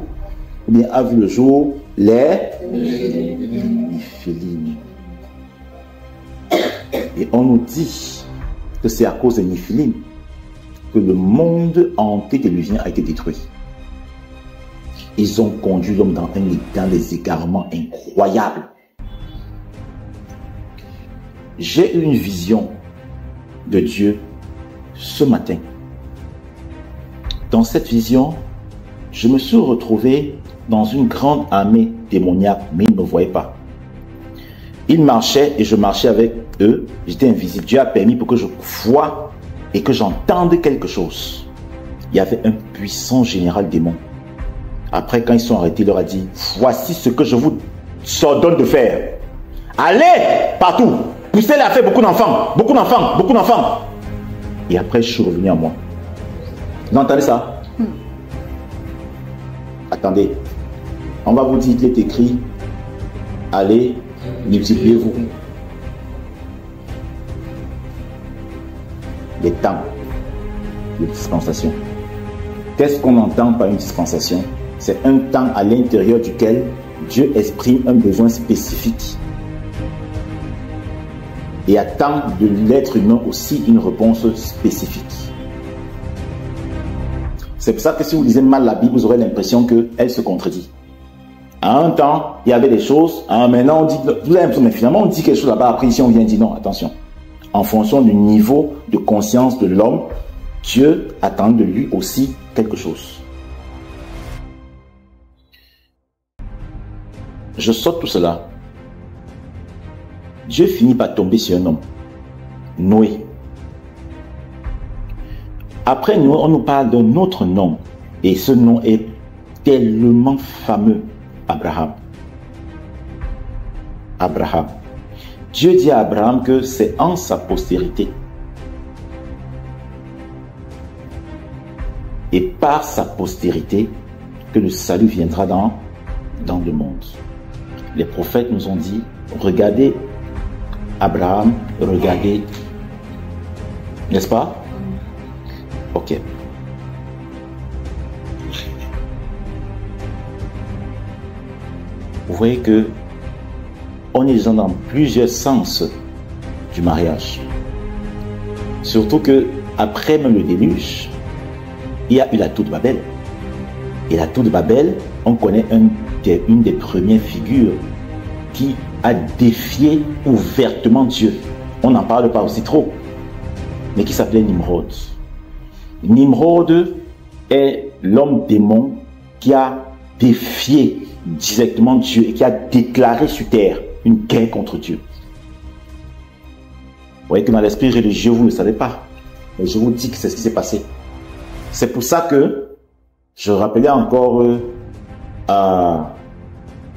ou bien a vu le jour, les Néphilim. Et on nous dit que c'est à cause des Néphilim que le monde antédéluvien a été détruit. Ils ont conduit l'homme dans des égarements incroyables. j'ai eu une vision de Dieu ce matin. Dans cette vision, je me suis retrouvé dans une grande armée démoniaque, mais ils ne me voyaient pas. Ils marchaient et je marchais avec eux. J'étais invisible. Dieu a permis pour que je voie et que j'entende quelque chose. Il y avait un puissant général démon. Après, quand ils sont arrêtés, il leur a dit, voici ce que je vous ordonne de faire. Allez partout. Poussez-les à faire beaucoup d'enfants. Beaucoup d'enfants. Beaucoup d'enfants. Et après, je suis revenu à moi. Vous entendez ça? Attendez. On va vous dire qu'il est écrit, allez, multipliez-vous. Les temps, les dispensations. Qu'est-ce qu'on entend par une dispensation? C'est un temps à l'intérieur duquel Dieu exprime un besoin spécifique et attend de l'être humain aussi une réponse spécifique. C'est pour ça que si vous lisez mal la Bible, vous aurez l'impression qu'elle se contredit. À un temps, il y avait des choses, maintenant on dit, vous avez l'impression, mais finalement on dit quelque chose là-bas, après ici on vient dire non, attention. En fonction du niveau de conscience de l'homme, Dieu attend de lui aussi quelque chose. Je saute tout cela. Dieu finit par tomber sur un homme, Noé. Après Noé, on nous parle d'un autre nom, et ce nom est tellement fameux, Abraham. Abraham. Dieu dit à Abraham que c'est en sa postérité et par sa postérité que le salut viendra dans le monde. Les prophètes nous ont dit, regardez Abraham, regardez, n'est-ce pas? Ok. Vous voyez que on est déjà dans plusieurs sens du mariage. Surtout que après même le déluge, il y a eu la tour de Babel. Et la tour de Babel, on connaît une des premières figures qui a défié ouvertement Dieu. On n'en parle pas aussi trop. Mais qui s'appelait Nimrod. Nimrod est l'homme démon qui a défié directement Dieu et qui a déclaré sur terre une guerre contre Dieu. Vous voyez que dans l'esprit religieux, vous ne le savez pas. Mais je vous dis que c'est ce qui s'est passé. C'est pour ça que je rappelais encore à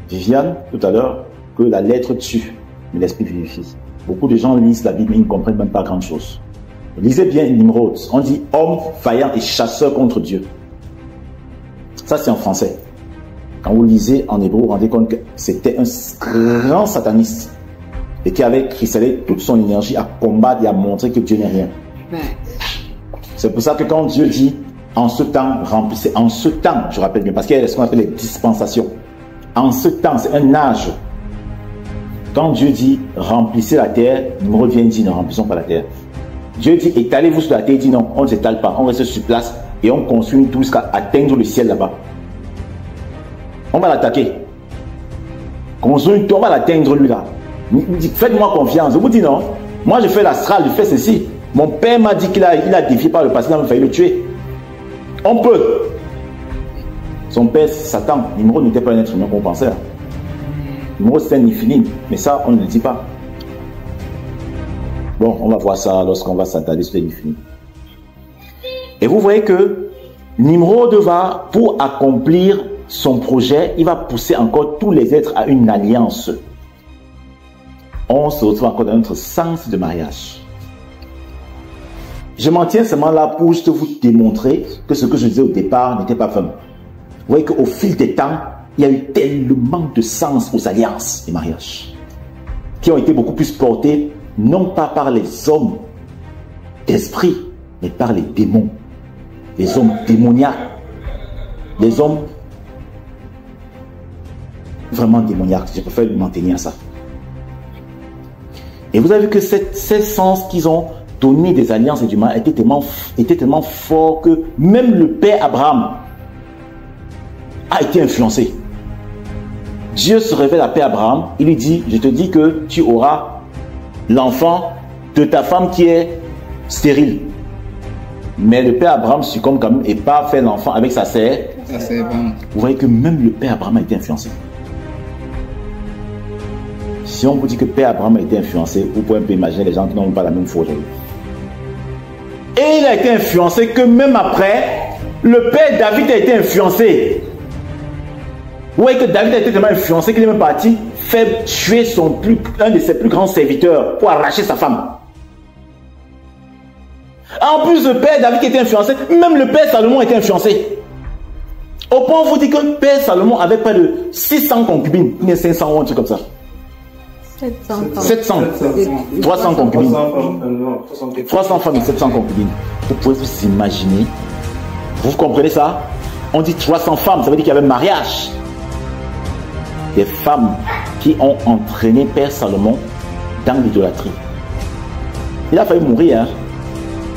Viviane tout à l'heure que la lettre tue, mais l'esprit vivifie. Beaucoup de gens lisent la Bible mais ils ne comprennent même pas grand chose. Lisez bien Nimrod. On dit homme vaillant et chasseur contre Dieu. Ça c'est en français. Quand vous lisez en hébreu, vous vous rendez compte que c'était un grand sataniste et qui avait cristallé toute son énergie à combattre et à montrer que Dieu n'est rien. C'est pour ça que quand Dieu dit en ce temps, remplissez, en ce temps, je rappelle bien, parce qu'il y a ce qu'on appelle les dispensations. En ce temps, c'est un âge. Quand Dieu dit remplissez la terre, Nimrod vient dire ne remplissons pas la terre. Dieu dit étalez-vous sur la terre, il dit non, on ne s'étale pas, on reste sur place et on construit tout jusqu'à atteindre le ciel là-bas. On va l'attaquer. Construire tout, on va l'atteindre lui là. Faites-moi confiance. Je vous dis non. Moi je fais l'astral, je fais ceci. Mon père m'a dit qu'il a défié par le passé, il a failli le tuer. On peut. Son père, Satan, Nimrod n'était pas un être humain qu'on pensait. Nimrod c'est un infini, mais ça on ne le dit pas. Bon, on va voir ça lorsqu'on va s'attarder sur l'infini. Et vous voyez que Nimrod va, pour accomplir son projet, il va pousser encore tous les êtres à une alliance. On se retrouve encore dans notre sens de mariage. Je m'en tiens seulement là pour juste vous démontrer que ce que je disais au départ n'était pas vrai. Vous voyez qu'au fil des temps, il y a eu tellement de sens aux alliances des mariages qui ont été beaucoup plus portés non pas par les hommes d'esprit, mais par les démons, les hommes démoniaques, les hommes vraiment démoniaques. Je préfère m'en tenir à ça. Et vous avez vu que ces sens qu'ils ont donné des alliances et du mal étaient tellement forts que même le père Abraham a été influencé. Dieu se révèle à père Abraham, il lui dit, je te dis que tu auras l'enfant de ta femme qui est stérile. Mais le père Abraham succombe quand même et part faire l'enfant avec sa sœur. Vous voyez que même le père Abraham a été influencé. Si on vous dit que père Abraham a été influencé, vous pouvez un peu imaginer les gens qui n'ont pas la même foi aujourd'hui. Et il a été influencé que même après, le père David a été influencé. Vous voyez que David a été tellement influencé qu'il est même parti faire tuer un de ses plus grands serviteurs pour arracher sa femme. En plus, le père David qui était influencé, même le père Salomon était influencé. Au point où vous dites que le père Salomon avait près de 600 concubines, ou 500 ou un truc comme ça. 700. 300 concubines. 300 femmes et 700 concubines. Vous pouvez vous imaginer. Vous comprenez ça? On dit 300 femmes, ça veut dire qu'il y avait mariage. Des femmes qui ont entraîné Père Salomon dans l'idolâtrie. Il a failli mourir. Hein.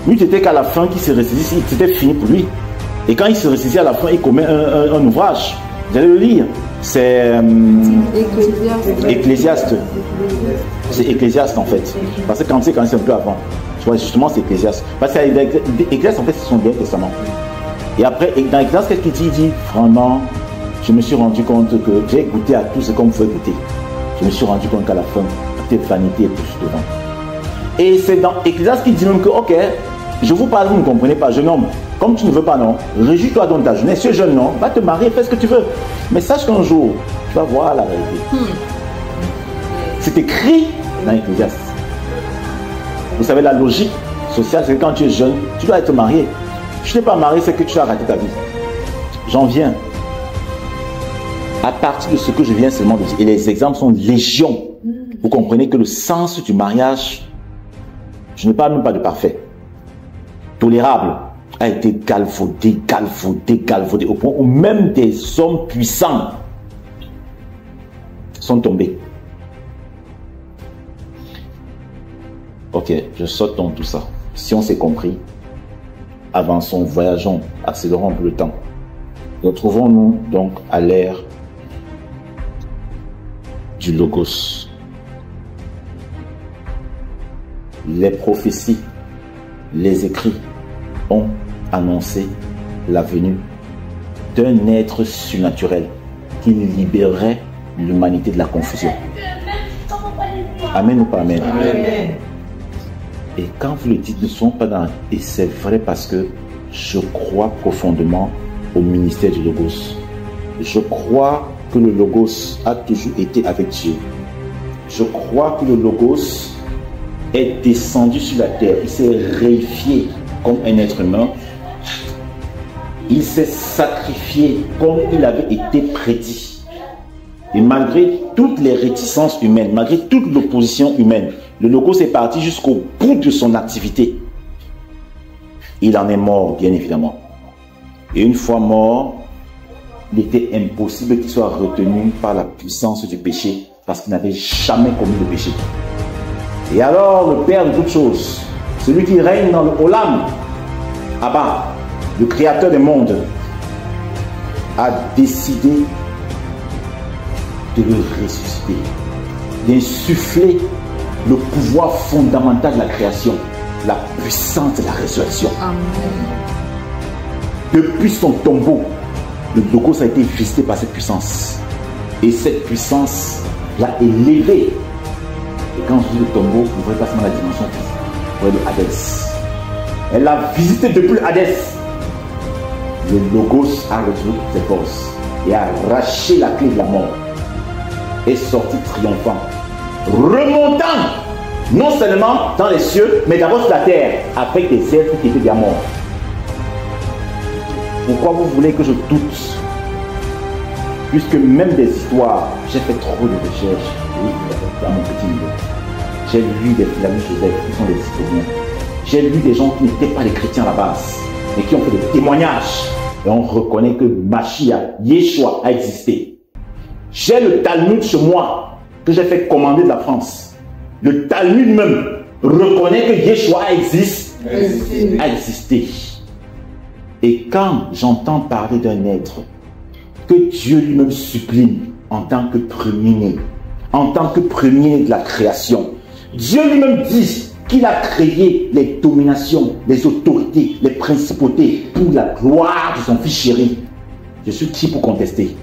Lui, c'était qu'à la fin qu'il se ressaisit, c'était fini pour lui. Et quand il se ressaisit à la fin, il commet un ouvrage. Vous allez le lire. C'est Ecclésiaste. C'est Ecclésiaste en fait. Parce que quand c'est un peu avant. Tu vois, justement, c'est Ecclésiaste. Parce que Ecclésiaste, en fait, c'est son dernier testament. Et après, dans Ecclésiaste, qu'est-ce qu'il dit? Il dit, vraiment, je me suis rendu compte que j'ai goûté à tout ce qu'on me fait goûter. Je me suis rendu compte qu'à la fin, tout est vanité et tout devant. Et c'est dans Ecclésiaste qu'il dit même que, ok, je vous parle, vous ne comprenez pas, jeune homme. Comme tu ne veux pas, non, réjouis-toi dans ta jeunesse. Ce jeune, non, va te marier, fais ce que tu veux. Mais sache qu'un jour, tu vas voir la vérité. C'est écrit dans Ecclésiaste. Vous savez, la logique sociale, c'est que quand tu es jeune, tu dois être marié. Si tu n'es pas marié, c'est que tu as raté ta vie. J'en viens. À partir de ce que je viens seulement de dire, et les exemples sont légion, vous comprenez que le sens du mariage, je ne parle même pas de parfait, tolérable, a été galvaudé, au point où même des hommes puissants sont tombés. Ok, je saute dans tout ça. Si on s'est compris, avançons, voyageons, accélérons un peu le temps. Retrouvons-nous donc à l'ère du Logos. Les prophéties, les écrits ont annoncé la venue d'un être surnaturel qui libérerait l'humanité de la confusion. Amen ou pas amen? Amen. Et quand vous le dites, ne sont pas dans... Et c'est vrai parce que je crois profondément au ministère du Logos. Je crois que le Logos a toujours été avec Dieu. Je crois que le Logos est descendu sur la terre. Il s'est réifié comme un être humain. Il s'est sacrifié comme il avait été prédit. Et malgré toutes les réticences humaines, malgré toute l'opposition humaine, le Logos est parti jusqu'au bout de son activité. Il en est mort, bien évidemment. Et une fois mort, il était impossible qu'il soit retenu par la puissance du péché, parce qu'il n'avait jamais commis le péché. Et alors, le Père de toutes choses, celui qui règne dans le Olam, Abba, le Créateur des mondes, a décidé de le ressusciter, d'insuffler le pouvoir fondamental de la création, la puissance de la résurrection. Amen. Depuis son tombeau, le Logos a été visité par cette puissance. Et cette puissance l'a élevé. Et quand je dis le tombeau, vous ne voyez pas seulement la dimension physique, vous voyez le Hadès. Elle l'a visité depuis le Hadès. Le Logos a retrouvé ses forces et a arraché la clé de la mort. Est sorti triomphant, remontant non seulement dans les cieux, mais d'abord sur la terre, avec des êtres qui étaient déjà morts. Pourquoi vous voulez que je doute? Puisque même des histoires, j'ai fait trop de recherches, oui, dans mon petit niveau. J'ai lu des Flavius Joseph, qui sont des historiens. J'ai lu des gens qui n'étaient pas des chrétiens à la base, mais qui ont fait des témoignages. Et on reconnaît que Mashiach, Yeshua, a existé. J'ai le Talmud chez moi, que j'ai fait commander de la France. Le Talmud même reconnaît que Yeshua a existé. Et quand j'entends parler d'un être que Dieu lui-même sublime en tant que premier-né, en tant que premier de la création, Dieu lui-même dit qu'il a créé les dominations, les autorités, les principautés pour la gloire de son fils chéri. Je suis qui pour contester?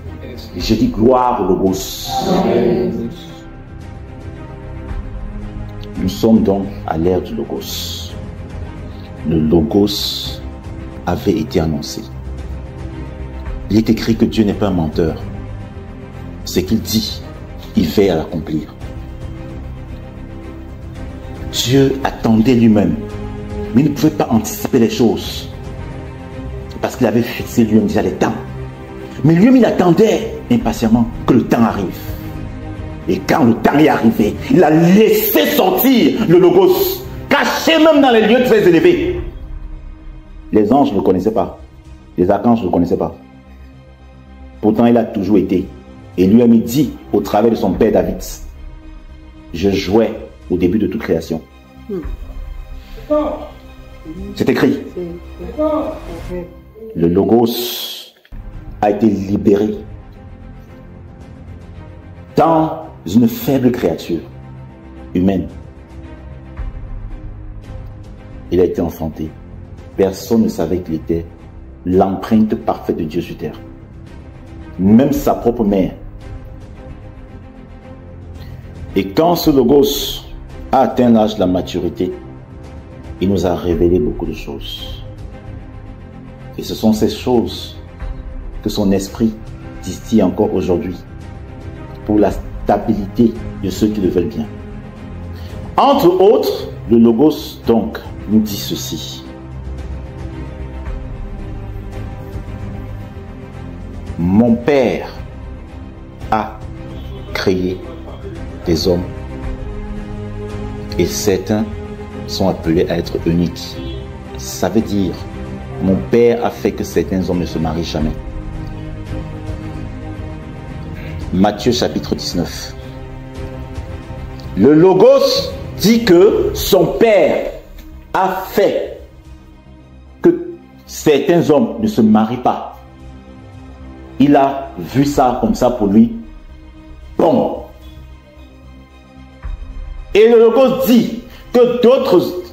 Je dis gloire au Logos. Amen. Nous sommes donc à l'ère du Logos. Le Logos avait été annoncé. Il est écrit que Dieu n'est pas un menteur. Ce qu'il dit, il veille à l'accomplir. Dieu attendait lui-même, mais il ne pouvait pas anticiper les choses. Parce qu'il avait fixé lui-même déjà les temps. Mais lui-même, il attendait impatiemment que le temps arrive. Et quand le temps est arrivé, il a laissé sortir le Logos, caché même dans les lieux très élevés. Les anges ne le connaissaient pas. Les archanges ne le connaissaient pas. Pourtant, il a toujours été. Et lui-même, il dit au travers de son père David, je jouais au début de toute création. C'est écrit. Le Logos a été libéré dans une faible créature humaine. Il a été enfanté. Personne ne savait qu'il était l'empreinte parfaite de Dieu sur terre. Même sa propre mère. Et quand ce Logos a atteint l'âge de la maturité, il nous a révélé beaucoup de choses. Et ce sont ces choses que son esprit distille encore aujourd'hui pour la stabilité de ceux qui le veulent bien. Entre autres, le Logos donc nous dit ceci. Mon Père a créé des hommes et certains sont appelés à être uniques. Ça veut dire, mon Père a fait que certains hommes ne se marient jamais. Matthieu chapitre 19. Le Logos dit que son Père a fait que certains hommes ne se marient pas. Il a vu ça comme ça pour lui. Bon. Et le Logos dit que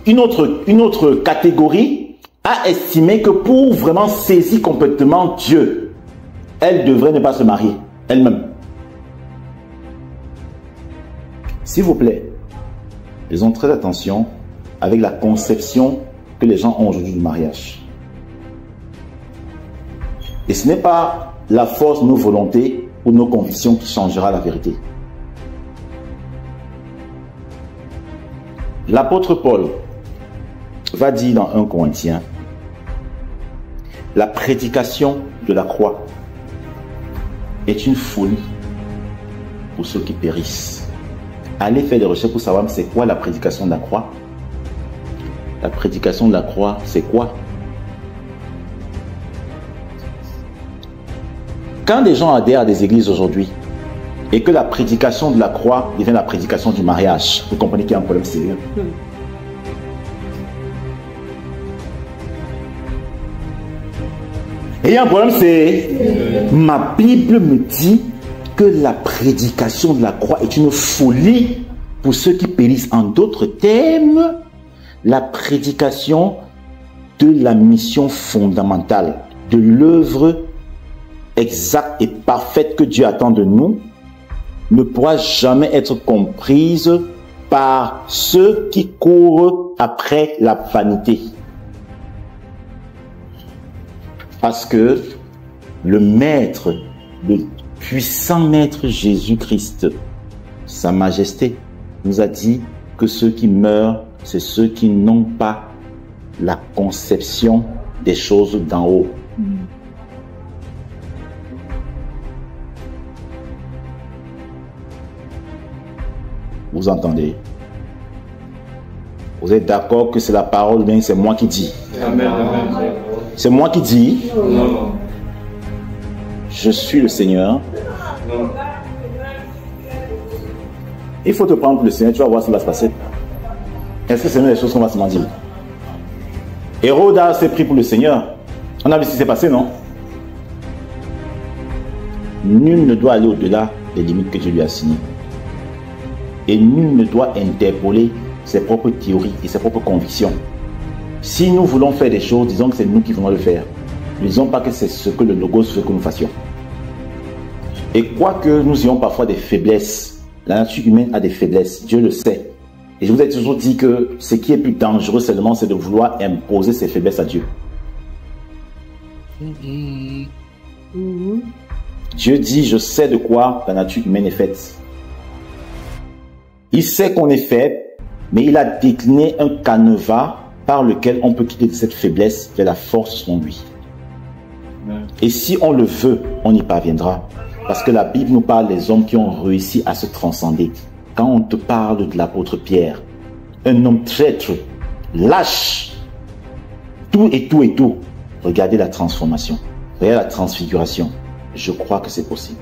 une autre catégorie a estimé que pour vraiment saisir complètement Dieu, elle devrait ne pas se marier elle-même. S'il vous plaît, faisons très attention avec la conception que les gens ont aujourd'hui du mariage. Et ce n'est pas la force de nos volontés ou de nos convictions qui changera la vérité. L'apôtre Paul va dire dans 1 Corinthiens, la prédication de la croix est une folie pour ceux qui périssent. Allez faire des recherches pour savoir c'est quoi la prédication de la croix. La prédication de la croix, c'est quoi? Quand des gens adhèrent à des églises aujourd'hui et que la prédication de la croix devient la prédication du mariage, vous comprenez qu'il y a un problème sérieux. Et il y a un problème, c'est ma Bible me dit que la prédication de la croix est une folie pour ceux qui périssent. En d'autres termes, la prédication de la mission fondamentale, de l'œuvre exacte et parfaite que Dieu attend de nous, ne pourra jamais être comprise par ceux qui courent après la vanité. Parce que le Maître, le puissant Maître Jésus-Christ, Sa Majesté, nous a dit que ceux qui meurent, c'est ceux qui n'ont pas la conception des choses d'en haut. Vous entendez? Vous êtes d'accord que c'est la parole, bien c'est moi qui dis? Amen. C'est moi qui dis? Non. Je suis le Seigneur. Non. Il faut te prendre pour le Seigneur, tu vas voir ce qui va se passer. Est-ce que c'est une des choses qu'on va se mentir? Hérode s'est pris pour le Seigneur. On a vu ce qui s'est passé, non? Nul ne doit aller au-delà des limites que Dieu lui a assignées. Et nul ne doit interpoler ses propres théories et ses propres convictions. Si nous voulons faire des choses, disons que c'est nous qui voulons le faire. Ne disons pas que c'est ce que le Logos veut que nous fassions. Et quoique nous ayons parfois des faiblesses, la nature humaine a des faiblesses, Dieu le sait. Et je vous ai toujours dit que ce qui est plus dangereux seulement, c'est de vouloir imposer ses faiblesses à Dieu. Dieu dit, je sais de quoi la nature humaine est faite. Il sait qu'on est faible, mais il a décliné un canevas par lequel on peut quitter cette faiblesse vers la force selon lui. Et si on le veut, on y parviendra. Parce que la Bible nous parle des hommes qui ont réussi à se transcender. Quand on te parle de l'apôtre Pierre, un homme traître, lâche, tout et tout et tout, regardez la transformation, regardez la transfiguration. Je crois que c'est possible.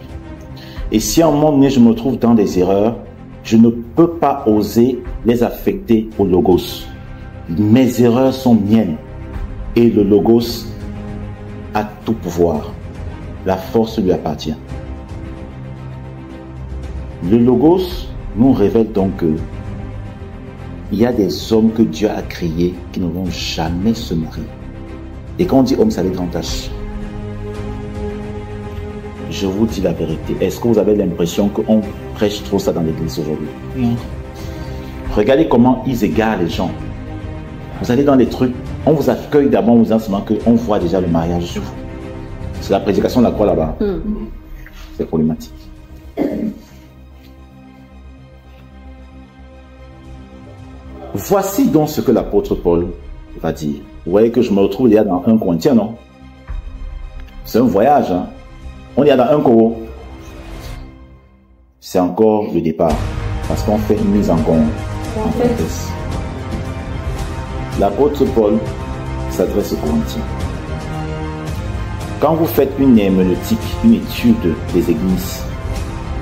Et si à un moment donné je me trouve dans des erreurs, je ne peux pas oser les affecter au Logos. Mes erreurs sont miennes. Et le Logos a tout pouvoir. La force lui appartient. Le Logos nous révèle donc que il y a des hommes que Dieu a créés qui ne vont jamais se marier. Et quand on dit homme, c'est avec grand H. Je vous dis la vérité. Est-ce que vous avez l'impression qu'on prêche trop ça dans l'église aujourd'hui? Non. Regardez comment ils égarent les gens. Vous allez dans les trucs, on vous accueille d'abord en vous disant seulement qu'on voit déjà le mariage sur vous. C'est la prédication de la croix là-bas. C'est problématique. Voici donc ce que l'apôtre Paul va dire. Vous voyez que je me retrouve là dans 1 Corinthiens, non? C'est un voyage, hein? On est dans 1 Coro. C'est encore le départ. Parce qu'on fait une mise en contexte. L'apôtre Paul s'adresse aux Corinthiens. Quand vous faites une herméneutique, une étude des églises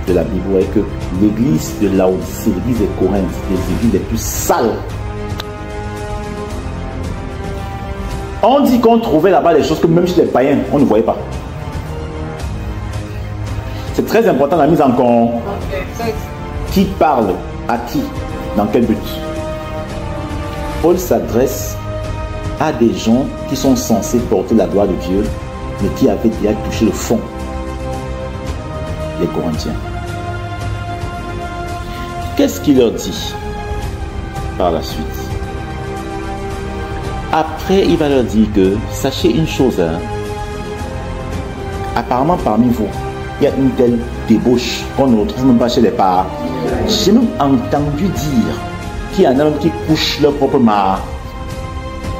de la Bible, vous voyez que l'église de Laodicée, l'église de Corinthe, les églises les plus sales. On dit qu'on trouvait là-bas des choses que même chez les païens, on ne voyait pas. C'est très important la mise en compte. Qui parle à qui? Dans quel but? Paul s'adresse à des gens qui sont censés porter la gloire de Dieu, mais qui avaient déjà touché le fond. Les Corinthiens. Qu'est-ce qu'il leur dit par la suite? Après, il va leur dire que, sachez une chose, hein, apparemment parmi vous, il y a une telle débauche qu'on ne retrouve même pas chez les parents. J'ai même entendu dire qu'il y en a qui couchent leur propre mère.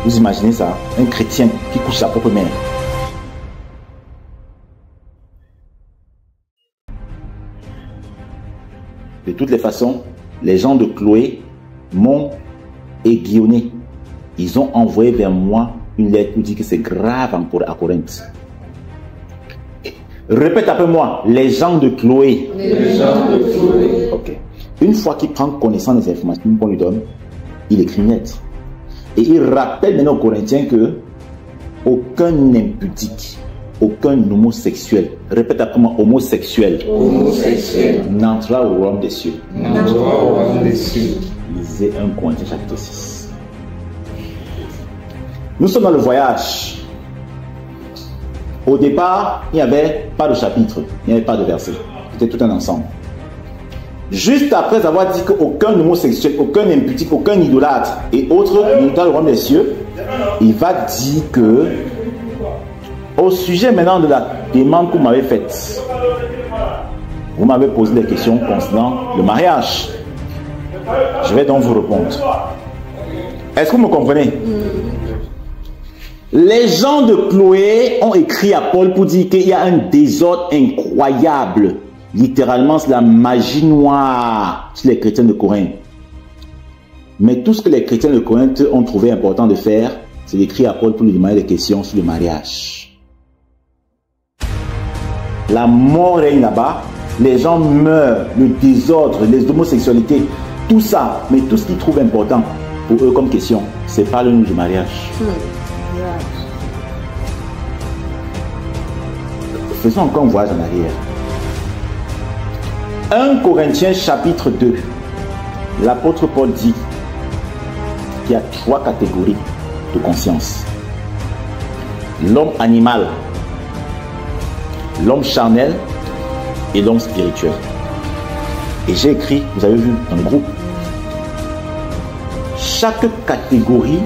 Vous imaginez ça? Un chrétien qui couche sa propre mère. De toutes les façons, les gens de Chloé m'ont aiguillonné. Ils ont envoyé vers moi une lettre pour dire que c'est grave encore à Corinthe. Répète après moi, les gens de Chloé. Les gens de Chloé. Ok. Une fois qu'il prend connaissance des informations qu'on lui donne, il écrit une lettre. Et il rappelle maintenant aux Corinthiens que aucun impudique, aucun homosexuel, répète après moi, homosexuel, n'entrera au royaume des cieux. Lisez 1 Corinthiens chapitre 6. Nous sommes dans le voyage. Au départ, il n'y avait pas de chapitre, il n'y avait pas de verset. C'était tout un ensemble. Juste après avoir dit qu'aucun homosexuel, aucun impudique, aucun idolâtre et autres dans le royaume des cieux, il va dire que au sujet maintenant de la demande que vous m'avez faite, vous m'avez posé des questions concernant le mariage. Je vais donc vous répondre. Est-ce que vous me comprenez? Les gens de Chloé ont écrit à Paul pour dire qu'il y a un désordre incroyable. Littéralement, c'est la magie noire chez les chrétiens de Corinthe. Mais tout ce que les chrétiens de Corinthe ont trouvé important de faire, c'est d'écrire à Paul pour lui demander des questions sur le mariage. La mort règne là-bas, les gens meurent, le désordre, les homosexualités, tout ça. Mais tout ce qu'ils trouvent important pour eux comme question, c'est parle-nous du mariage. Faisons encore un voyage en arrière. 1 Corinthiens chapitre 2. l'apôtre Paul dit qu'il y a 3 catégories de conscience. L'homme animal, l'homme charnel et l'homme spirituel. Et j'ai écrit, vous avez vu dans le groupe, chaque catégorie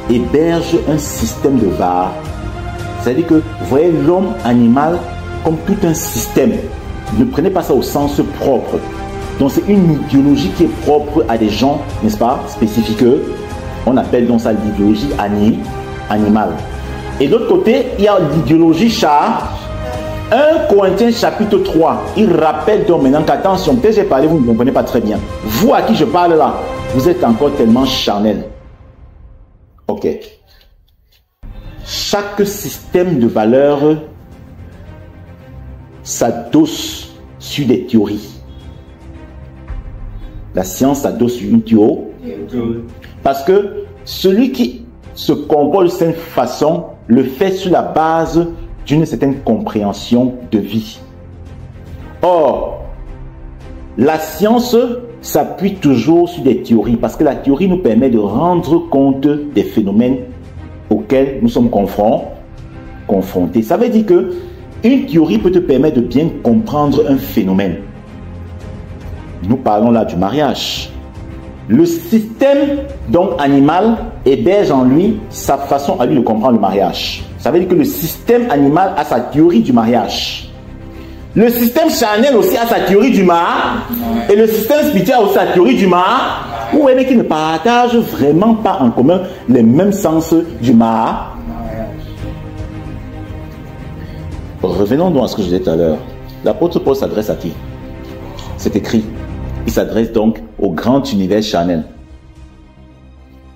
héberge un système de var. C'est-à-dire que vous voyez l'homme animal comme tout un système. Ne prenez pas ça au sens propre. Donc c'est une idéologie qui est propre à des gens, n'est-ce pas, spécifiques. On appelle donc ça l'idéologie animale. Et de l'autre côté, il y a l'idéologie char. 1 Corinthiens chapitre 3, il rappelle donc maintenant qu'attention, peut-être j'ai parlé, vous ne comprenez pas très bien. Vous à qui je parle là, vous êtes encore tellement charnel. Ok. Chaque système de valeurs s'adosse sur des théories. La science s'adosse sur une théorie. Parce que celui qui se comporte de cette façon le fait sur la base d'une certaine compréhension de vie. Or, la science s'appuie toujours sur des théories parce que la théorie nous permet de rendre compte des phénomènes auxquels nous sommes confrontés. Ça veut dire que une théorie peut te permettre de bien comprendre un phénomène. Nous parlons là du mariage. Le système donc animal héberge en lui sa façon à lui de comprendre le mariage. Ça veut dire que le système animal a sa théorie du mariage. Le système charnel aussi a sa théorie du mariage. Et le système spirituel a aussi sa théorie du mariage. Ou est-ce qu'ils ne partagent vraiment pas en commun les mêmes sens du mariage? Revenons donc à ce que je disais tout à l'heure. L'apôtre Paul s'adresse à qui? C'est écrit. Il s'adresse donc au grand univers charnel.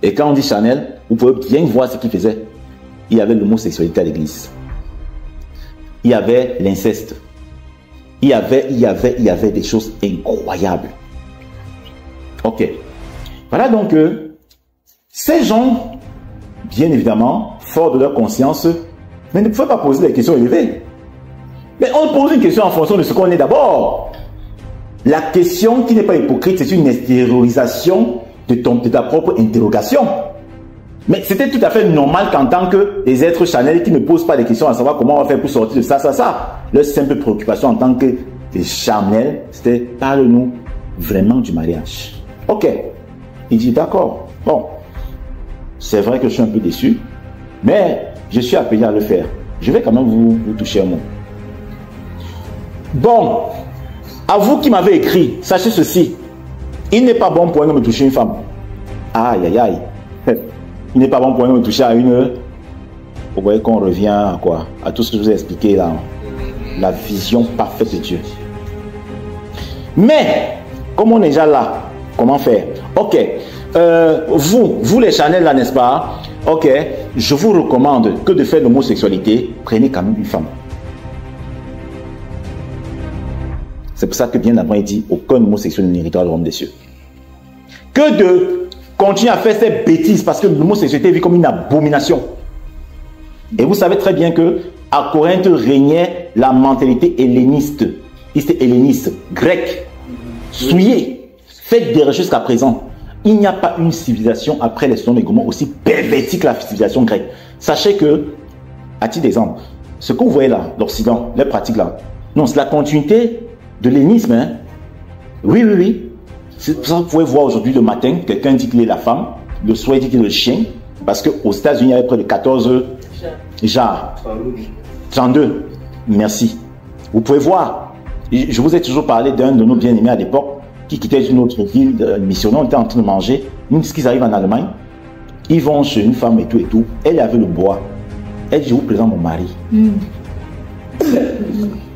Et quand on dit charnel, vous pouvez bien voir ce qu'il faisait. Il y avait l'homosexualité à l'église. Il y avait l'inceste. Il y avait des choses incroyables. Ok. Voilà donc ces gens, bien évidemment, forts de leur conscience, mais ne pouvaient pas poser des questions élevées. Mais on pose une question en fonction de ce qu'on est d'abord. La question qui n'est pas hypocrite, c'est une extériorisation de ta propre interrogation. Mais c'était tout à fait normal qu'en tant que des êtres charnels qui ne posent pas des questions à savoir comment on va faire pour sortir de ça. Leur simple préoccupation en tant que des charnels, c'était parle-nous vraiment du mariage. Ok. Il dit d'accord. Bon, c'est vrai que je suis un peu déçu, mais je suis appelé à le faire. Je vais quand même vous toucher un mot. Bon, à vous qui m'avez écrit, sachez ceci. Il n'est pas bon pour un homme de toucher une femme. Aïe, aïe, aïe. Il n'est pas bon pour un homme de toucher à une... Vous voyez qu'on revient à quoi? À tout ce que je vous ai expliqué là. La vision parfaite de Dieu. Mais, comme on est déjà là, comment faire? Ok. Vous les charnels là, n'est-ce pas? Ok. Je vous recommande que de faire l'homosexualité, prenez quand même une femme. C'est pour ça que bien avant il dit aucun homosexuel n'héritera le royaume des cieux. Que de continuer à faire ces bêtises parce que l'homosexualité est vue comme une abomination. Et vous savez très bien que à Corinthe régnait la mentalité helléniste. Il était helléniste, grec, souillé, fait d'erreur jusqu'à présent. Il n'y a pas une civilisation après les Sodome et Gomorrhe aussi pervertie que la civilisation grecque. Sachez que, à titre d'exemple, ce que vous voyez là, l'Occident, les pratiques là, non, c'est la continuité de l'hellénisme. Hein? Oui, oui, oui. C'est pour ça que vous pouvez voir aujourd'hui le matin, quelqu'un dit qu'il est la femme, le soir il dit qu'il est le chien, parce qu'aux États-Unis il y avait près de 14 genres. 32. Merci. Vous pouvez voir. Je vous ai toujours parlé d'un de nos bien-aimés à l'époque qui quittait une autre ville missionnaire, on était en train de manger. Ils disent qu'ils arrivent en Allemagne, ils vont chez une femme et tout et tout. Elle avait le bois. Elle dit, je vous présente mon mari.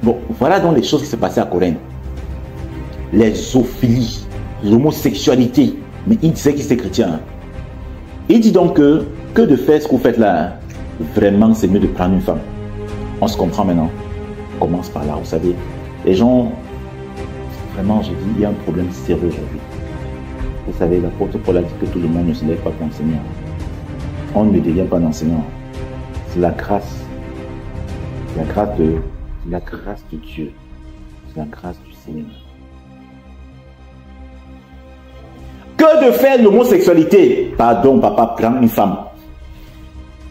Bon, voilà donc les choses qui se passaient à Corinthe. Les zoophilies, l'homosexualité. Mais il disait qu'il était chrétien. Hein. Il dit donc que de faire ce que vous faites là, hein, vraiment c'est mieux de prendre une femme. On se comprend maintenant. On commence par là, vous savez. Les gens, vraiment, je dis, il y a un problème sérieux aujourd'hui. Vous savez, l'apôtre Paul a dit que tout le monde ne se lève pas pour enseigner. On ne devient pas d'enseignant. C'est la grâce. La grâce de Dieu. C'est la grâce du Seigneur. Que de faire l'homosexualité? Pardon, papa, prends une femme.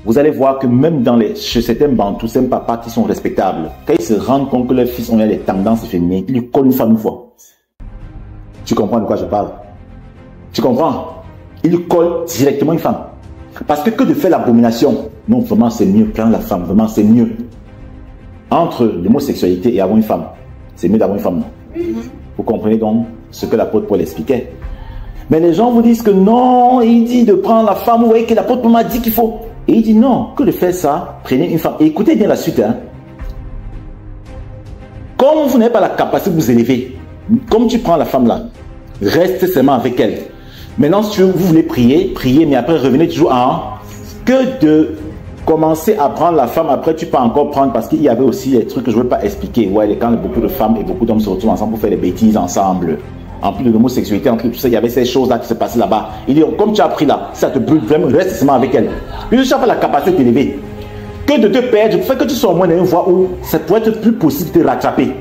Vous allez voir que même chez certains bantous, certains papas qui sont respectables, quand ils se rendent compte que leurs fils ont les tendances féminines, ils lui collent une femme une fois. Tu comprends de quoi je parle? Tu comprends? Ils lui collent directement une femme. Parce que de faire l'abomination? Non, vraiment c'est mieux, prendre la femme, vraiment c'est mieux. Entre l'homosexualité et avoir une femme, c'est mieux d'avoir une femme. Vous comprenez donc ce que l'apôtre Paul expliquait? Mais les gens vous disent que non, il dit de prendre la femme, vous voyez que l'apôtre Paul m'a dit qu'il faut. Et il dit non, que de faire ça, prenez une femme. Et écoutez bien la suite. Hein. Comme vous n'avez pas la capacité de vous élever, comme tu prends la femme là, reste seulement avec elle. Maintenant, si vous voulez prier, priez, mais après revenez toujours en... Que de commencer à prendre la femme, après tu peux encore prendre, parce qu'il y avait aussi des trucs que je ne veux pas expliquer. Ouais, quand beaucoup de femmes et beaucoup d'hommes se retrouvent ensemble pour faire des bêtises ensemble. En plus de l'homosexualité, en plus de tout ça, il y avait ces choses-là qui se passaient là-bas. Il dit, comme tu as pris là, ça te brûle vraiment, reste seulement avec elle. Puis tu n'as pas la capacité de t'élever. Que de te perdre, je préfère que tu sois au moins dans une voie où ça pourrait être plus possible de te rattraper.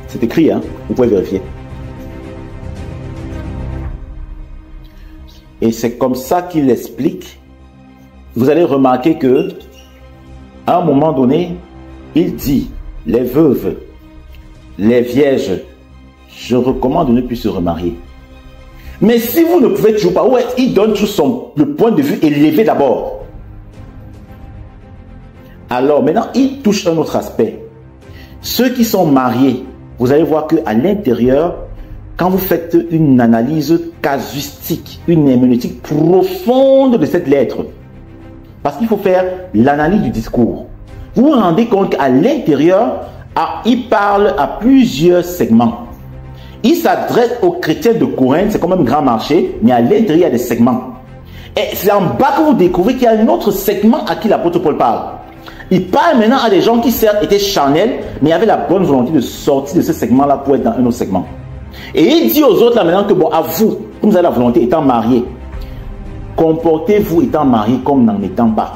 C'est écrit, hein? Vous pouvez vérifier. Et c'est comme ça qu'il explique. Vous allez remarquer que à un moment donné, il dit, les veuves, les vierges, je recommande de ne plus se remarier. Mais si vous ne pouvez toujours pas, ouais, il donne tout le point de vue élevé d'abord. Alors maintenant, il touche un autre aspect. Ceux qui sont mariés, vous allez voir qu'à l'intérieur, quand vous faites une analyse casuistique, une herméneutique profonde de cette lettre, parce qu'il faut faire l'analyse du discours, vous vous rendez compte qu'à l'intérieur, il parle à plusieurs segments. Il s'adresse aux chrétiens de Corinthe, c'est comme un grand marché, mais à l'intérieur, il y a des segments. Et c'est en bas que vous découvrez qu'il y a un autre segment à qui l'apôtre Paul parle. Il parle maintenant à des gens qui certes étaient charnels, mais avaient la bonne volonté de sortir de ce segment-là pour être dans un autre segment. Et il dit aux autres là maintenant que bon, à vous, comme vous avez la volonté étant mariés, comportez-vous étant mariés comme n'en étant pas.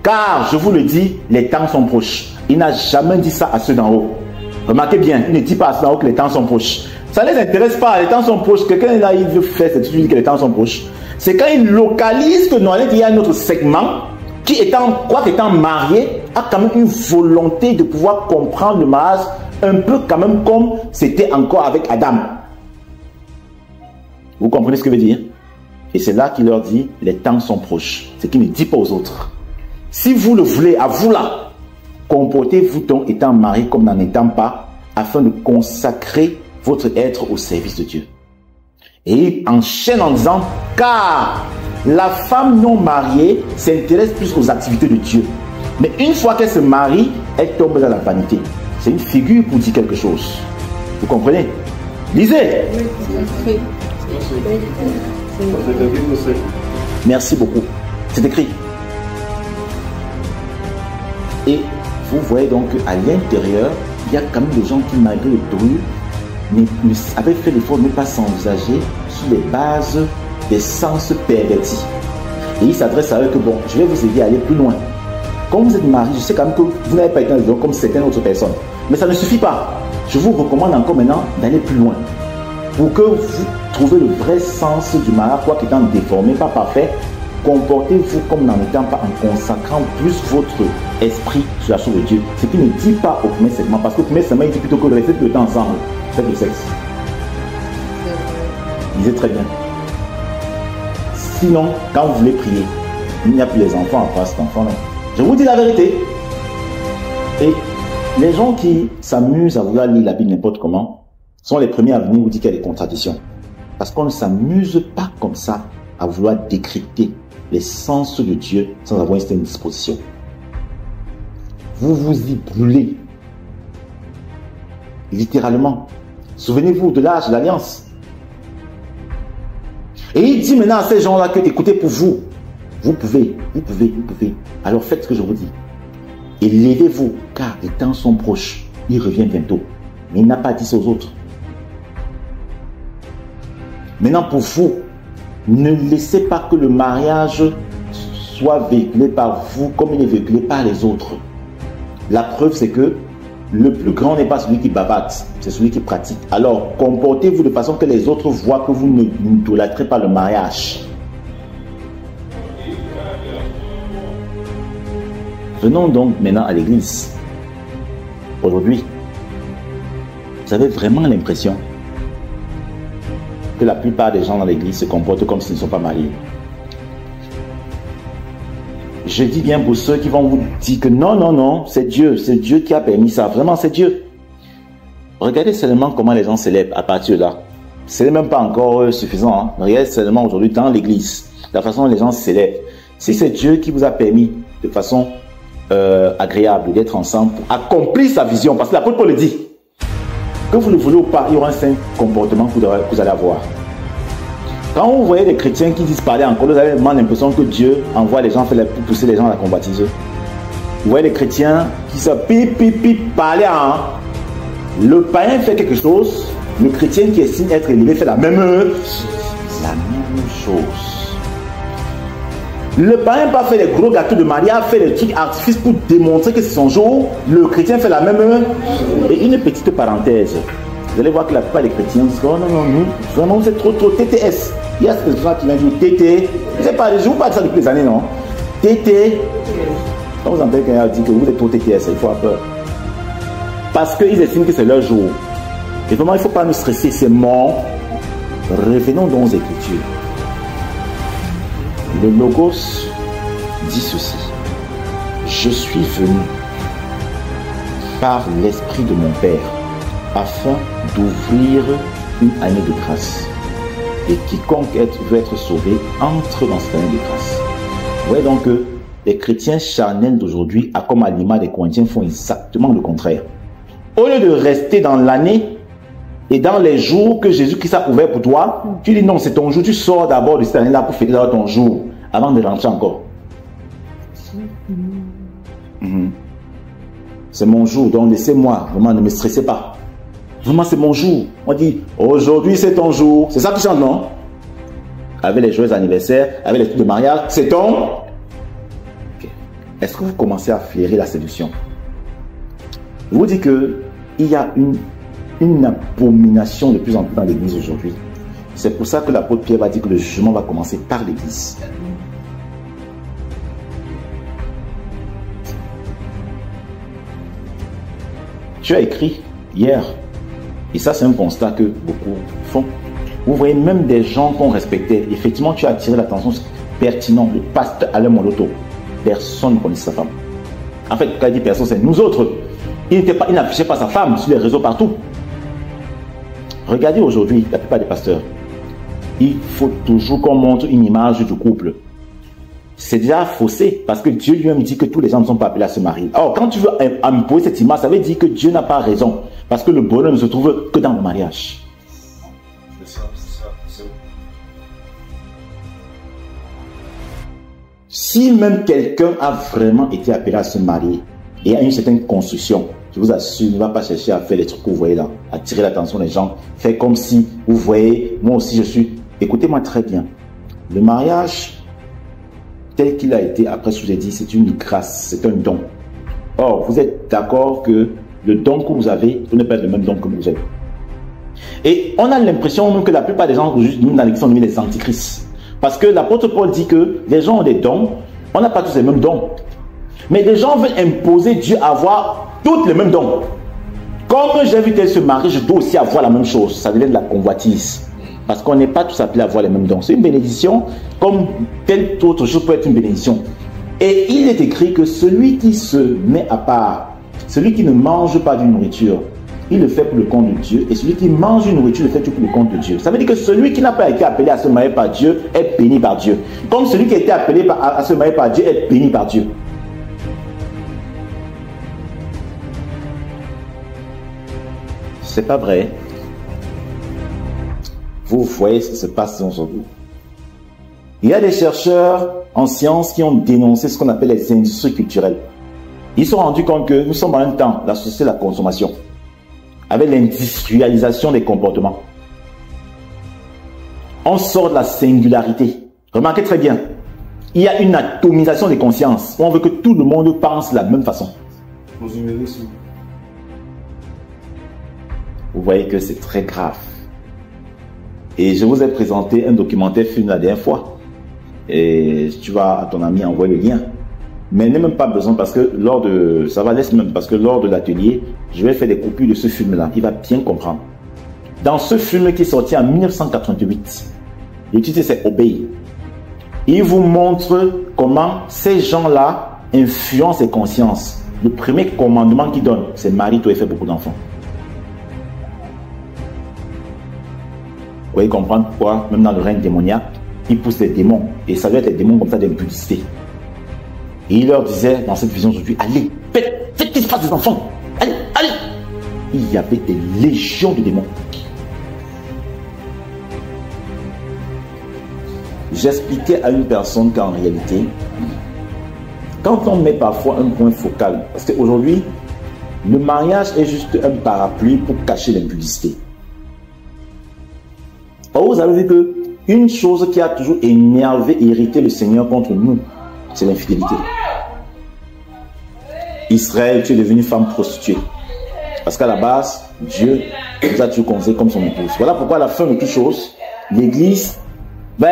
Car, je vous le dis, les temps sont proches. Il n'a jamais dit ça à ceux d'en haut. Remarquez bien, il ne dit pas à ceux d'en haut que les temps sont proches. Ça ne les intéresse pas, les temps sont proches. Quelqu'un là, il veut faire cette étude que les temps sont proches. C'est quand il localise que normalement il y a un autre segment qui étant marié, a quand même une volonté de pouvoir comprendre le mariage un peu quand même comme c'était encore avec Adam. Vous comprenez ce que je veux dire? Et c'est là qu'il leur dit, les temps sont proches. C'est qu'il ne dit pas aux autres. Si vous le voulez, à vous là, comportez-vous donc étant marié comme n'en étant pas, afin de consacrer votre être au service de Dieu. Et il enchaîne en disant, car la femme non mariée s'intéresse plus aux activités de Dieu. Mais une fois qu'elle se marie, elle tombe dans la vanité. C'est une figure pour dire quelque chose. Vous comprenez? Lisez. Merci beaucoup. C'est écrit. Et vous voyez donc qu'à l'intérieur, il y a quand même des gens qui, malgré le bruit, avaient fait l'effort de ne pas s'envisager sur les bases des sens pervertis. Et il s'adresse à eux que bon, je vais vous aider à aller plus loin. Comme vous êtes marié, je sais quand même que vous n'avez pas été dans comme certaines autres personnes. Mais ça ne suffit pas. Je vous recommande encore maintenant d'aller plus loin. Pour que vous trouviez le vrai sens du mariage, quoi qu'étant déformé, pas parfait, comportez-vous comme n'en étant pas en consacrant plus votre esprit sur la chose de Dieu. Ce qui ne dit pas au premier segment, parce qu'au premier segment, il dit plutôt que de rester tout le temps ensemble. Faites le sexe. Lisez très bien. Sinon, quand vous voulez prier, il n'y a plus les enfants à part cet enfant-là. Je vous dis la vérité. Et les gens qui s'amusent à vouloir lire la Bible n'importe comment sont les premiers à venir vous dire qu'il y a des contradictions. Parce qu'on ne s'amuse pas comme ça à vouloir décrypter les sens de Dieu sans avoir une certaine disposition. Vous vous y brûlez. Littéralement. Souvenez-vous de l'âge de l'alliance. Et il dit maintenant à ces gens-là que, écoutez, pour vous, vous pouvez. Alors faites ce que je vous dis. Élevez-vous, car les temps sont proches. Il revient bientôt. Mais il n'a pas dit ça aux autres. Maintenant, pour vous, ne laissez pas que le mariage soit véhiculé par vous comme il est véhiculé par les autres. La preuve, c'est que le plus grand n'est pas celui qui bavate, c'est celui qui pratique. Alors, comportez-vous de façon que les autres voient que vous n'idolâtrez pas le mariage. Venons donc maintenant à l'église. Aujourd'hui, vous avez vraiment l'impression que la plupart des gens dans l'église se comportent comme s'ils ne sont pas mariés. Je dis bien pour ceux qui vont vous dire que non, non, non, c'est Dieu qui a permis ça. Vraiment, c'est Dieu. Regardez seulement comment les gens célèbrent à partir de là. Ce n'est même pas encore suffisant. Hein. Regardez seulement aujourd'hui dans l'église, la façon dont les gens célèbrent. Si c'est Dieu qui vous a permis de façon agréable d'être ensemble pour accomplir sa vision, parce que l'apôtre Paul le dit, que vous le voulez ou pas, il y aura un saint comportement que vous allez avoir. Quand vous voyez des chrétiens qui disent parler encore, vous avez vraiment l'impression que Dieu envoie les gens pour pousser les gens à la convoitise. Vous voyez des chrétiens qui se pip, parler en... Le païen fait quelque chose, le chrétien qui estime être élevé fait la même chose. Le païen pas fait des gros gâteaux de mariage, fait des trucs artifices pour démontrer que c'est son jour. Le chrétien fait la même. Et une petite parenthèse. Vous allez voir que la plupart des chrétiens disent, oh non, non, nous, vraiment, vous êtes trop TTS. Il y a ce gens qui viennent dire TT. Je vous parle de ça depuis des années, non? TT. Quand vous entendez quelqu'un dire que vous êtes trop TTS, il faut avoir peur. Parce qu'ils estiment que c'est leur jour. Et vraiment, il ne faut pas nous stresser, c'est mort. Revenons donc aux Écritures. Le Logos dit ceci. Je suis venu par l'Esprit de mon Père afin d'ouvrir une année de grâce. Et quiconque veut être sauvé entre dans cette année de grâce. Vous voyez donc que les chrétiens charnels d'aujourd'hui, comme à l'image des Corinthiens, font exactement le contraire. Au lieu de rester dans l'année et dans les jours que Jésus-Christ a ouvert pour toi, tu dis non, c'est ton jour, tu sors d'abord de cette année-là pour fêter ton jour avant de rentrer encore. C'est mon jour, donc laissez-moi, vraiment ne me stressez pas. Vraiment c'est mon jour. On dit aujourd'hui c'est ton jour. C'est ça qui chante, non? Avec les joyeux anniversaires, avec les trucs de mariage, c'est ton. Okay. Est-ce que vous commencez à flairer la séduction? Je vous dis que il y a une abomination de plus en plus dans l'église aujourd'hui. C'est pour ça que l'apôtre Pierre va dire que le jugement va commencer par l'église. Tu as écrit hier, et ça c'est un constat que beaucoup font. Vous voyez même des gens qu'on respectait. Effectivement, tu as attiré l'attention pertinente. Le pasteur Alain Moloto. Personne ne connaissait sa femme. En fait, quand il dit personne, c'est nous autres. Il n'affichait pas sa femme sur les réseaux partout. Regardez aujourd'hui la plupart des pasteurs. Il faut toujours qu'on montre une image du couple. C'est déjà faussé parce que Dieu lui-même dit que tous les gens ne sont pas appelés à se marier. Alors, quand tu veux imposer cette image, ça veut dire que Dieu n'a pas raison. Parce que le bonheur ne se trouve que dans le mariage. C'est ça. Si même quelqu'un a vraiment été appelé à se marier et a une certaine construction, je vous assure, il ne va pas chercher à faire les trucs que vous voyez là, attirer l'attention des gens, faire comme si vous voyez, moi aussi je suis. Écoutez-moi très bien. Le mariage, tel qu'il a été, après ce que j'ai dit, c'est une grâce, c'est un don. Or, vous êtes d'accord que le don que vous avez, ce n'est pas le même don que vous avez. Et on a l'impression même que la plupart des gens aujourd'hui dans l'église sont devenus des antichrists. Parce que l'apôtre Paul dit que les gens ont des dons, on n'a pas tous les mêmes dons. Mais les gens veulent imposer Dieu à avoir tous les mêmes dons. Comme j'ai vu qu'elle se marie, je dois aussi avoir la même chose. Ça devient de la convoitise. Parce qu'on n'est pas tous appelés à avoir les mêmes dons. C'est une bénédiction, comme telle autre chose peut être une bénédiction. Et il est écrit que celui qui se met à part, celui qui ne mange pas d'une nourriture, il le fait pour le compte de Dieu. Et celui qui mange une nourriture, le fait pour le compte de Dieu. Ça veut dire que celui qui n'a pas été appelé à se marier par Dieu est béni par Dieu. Comme celui qui a été appelé à se marier par Dieu est béni par Dieu. C'est pas vrai. Vous voyez ce qui se passe aujourd'hui. Il y a des chercheurs en sciences qui ont dénoncé ce qu'on appelle les industries culturelles. Ils se sont rendus compte que nous sommes en même temps la société de la consommation, avec l'industrialisation des comportements. On sort de la singularité. Remarquez très bien, il y a une atomisation des consciences. On veut que tout le monde pense de la même façon. Vous voyez que c'est très grave. Et je vous ai présenté un documentaire film la dernière fois. Et tu vas à ton ami envoyer le lien. Mais n'a même pas besoin parce que lors de... Ça va laisser même parce que lors de l'atelier, je vais faire des copies de ce film-là. Il va bien comprendre. Dans ce film qui est sorti en 1988, le titre c'est Obey. Il vous montre comment ces gens-là influencent les consciences. Le premier commandement qu'ils donnent, c'est marie-toi et fais beaucoup d'enfants. Vous pouvez comprendre pourquoi, même dans le règne démoniaque, il pousse les démons. Et ça doit être les démons comme ça d'impudicité. Et il leur disait dans cette vision aujourd'hui, allez, faites qu'il se fasse des enfants. Allez, allez. Il y avait des légions de démons. J'expliquais à une personne qu'en réalité, quand on met parfois un point focal, parce qu'aujourd'hui, le mariage est juste un parapluie pour cacher l'impudicité. Or, vous avez vu que une chose qui a toujours énervé et irrité le Seigneur contre nous, c'est l'infidélité. Israël, tu es devenu femme prostituée. Parce qu'à la base, Dieu nous a toujours considéré comme son épouse. Voilà pourquoi à la fin de toute chose, l'Église va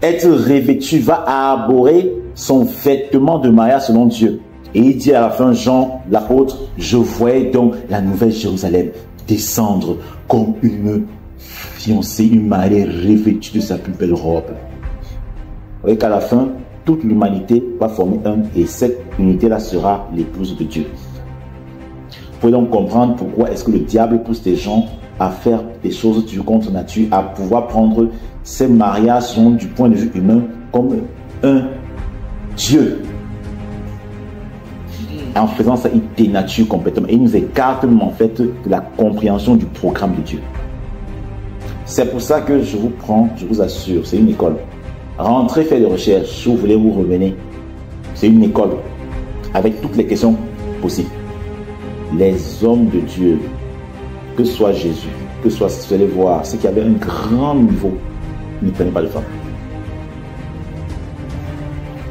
être revêtue, va arborer son vêtement de mariage selon Dieu. Et il dit à la fin, Jean, l'apôtre, je voyais donc la nouvelle Jérusalem descendre comme une fiancée, une mariée revêtue de sa plus belle robe. Vous voyez qu'à la fin, toute l'humanité va former un et cette unité-là sera l'épouse de Dieu. Vous pouvez donc comprendre pourquoi est-ce que le diable pousse les gens à faire des choses du contre nature, à pouvoir prendre ces mariages du point de vue humain comme un Dieu. En faisant ça, il dénature complètement et il nous écarte même en fait de la compréhension du programme de Dieu. C'est pour ça que je vous prends, je vous assure, c'est une école. Rentrez faire des recherches, si vous voulez vous revenez. C'est une école avec toutes les questions possibles. Les hommes de Dieu, que ce soit Jésus, que ce soit, vous allez voir, ceux qui avaient un grand niveau, ne prenaient pas de femmes.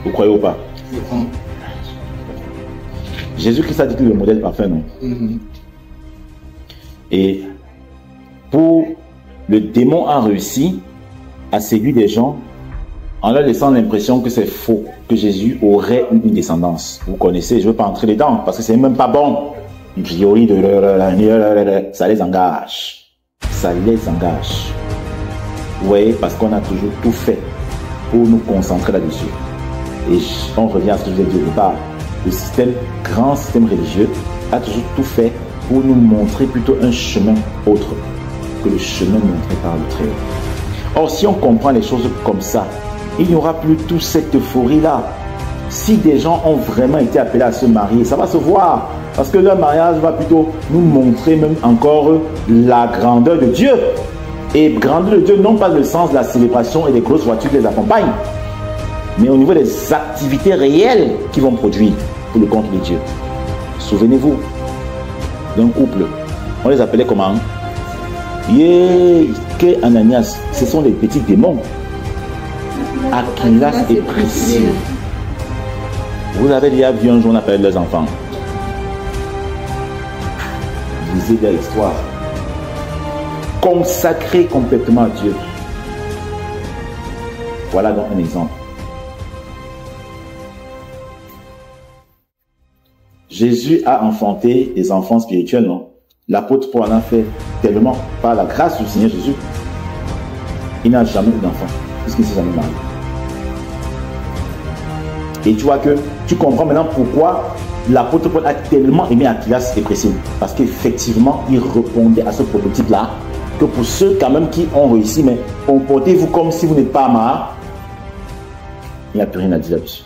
Vous croyez ou pas? Jésus-Christ a dit que le modèle parfait, non? Et pour le démon a réussi à séduire des gens en leur laissant l'impression que c'est faux, que Jésus aurait une descendance. Vous connaissez, je ne veux pas entrer dedans parce que c'est même pas bon. Une priori de ça les engage. Ça les engage. Vous voyez, parce qu'on a toujours tout fait pour nous concentrer là-dessus. Et on revient à ce que je vous ai dit au départ. Le système, grand système religieux, a toujours tout fait pour nous montrer plutôt un chemin autre que le chemin montré par le Très-Haut. Or, si on comprend les choses comme ça, il n'y aura plus toute cette euphorie-là. Si des gens ont vraiment été appelés à se marier, ça va se voir. Parce que leur mariage va plutôt nous montrer même encore la grandeur de Dieu. Et grandeur de Dieu, non pas le sens de la célébration et des grosses voitures qui les accompagnent, mais au niveau des activités réelles qu'ils vont produire pour le compte de Dieu. Souvenez-vous d'un couple, on les appelait comment? Que Ananias, ce sont les petits démons. Aquilas et Priscille. Vous avez déjà vu un jour on appelle leurs enfants. Lisez leur histoire. Consacrés complètement à Dieu. Voilà donc un exemple. Jésus a enfanté des enfants spirituels, non? L'apôtre Paul en a fait tellement par la grâce du Seigneur Jésus. Il n'a jamais eu d'enfant, puisqu'il ne s'est jamais marié. Et tu vois que tu comprends maintenant pourquoi l'apôtre Paul a tellement aimé Aquilas et Priscille. Parce qu'effectivement, il répondait à ce prototype-là, que pour ceux quand même qui ont réussi, mais comportez-vous comme si vous n'êtes pas marié. Il n'y a plus rien à dire là-dessus.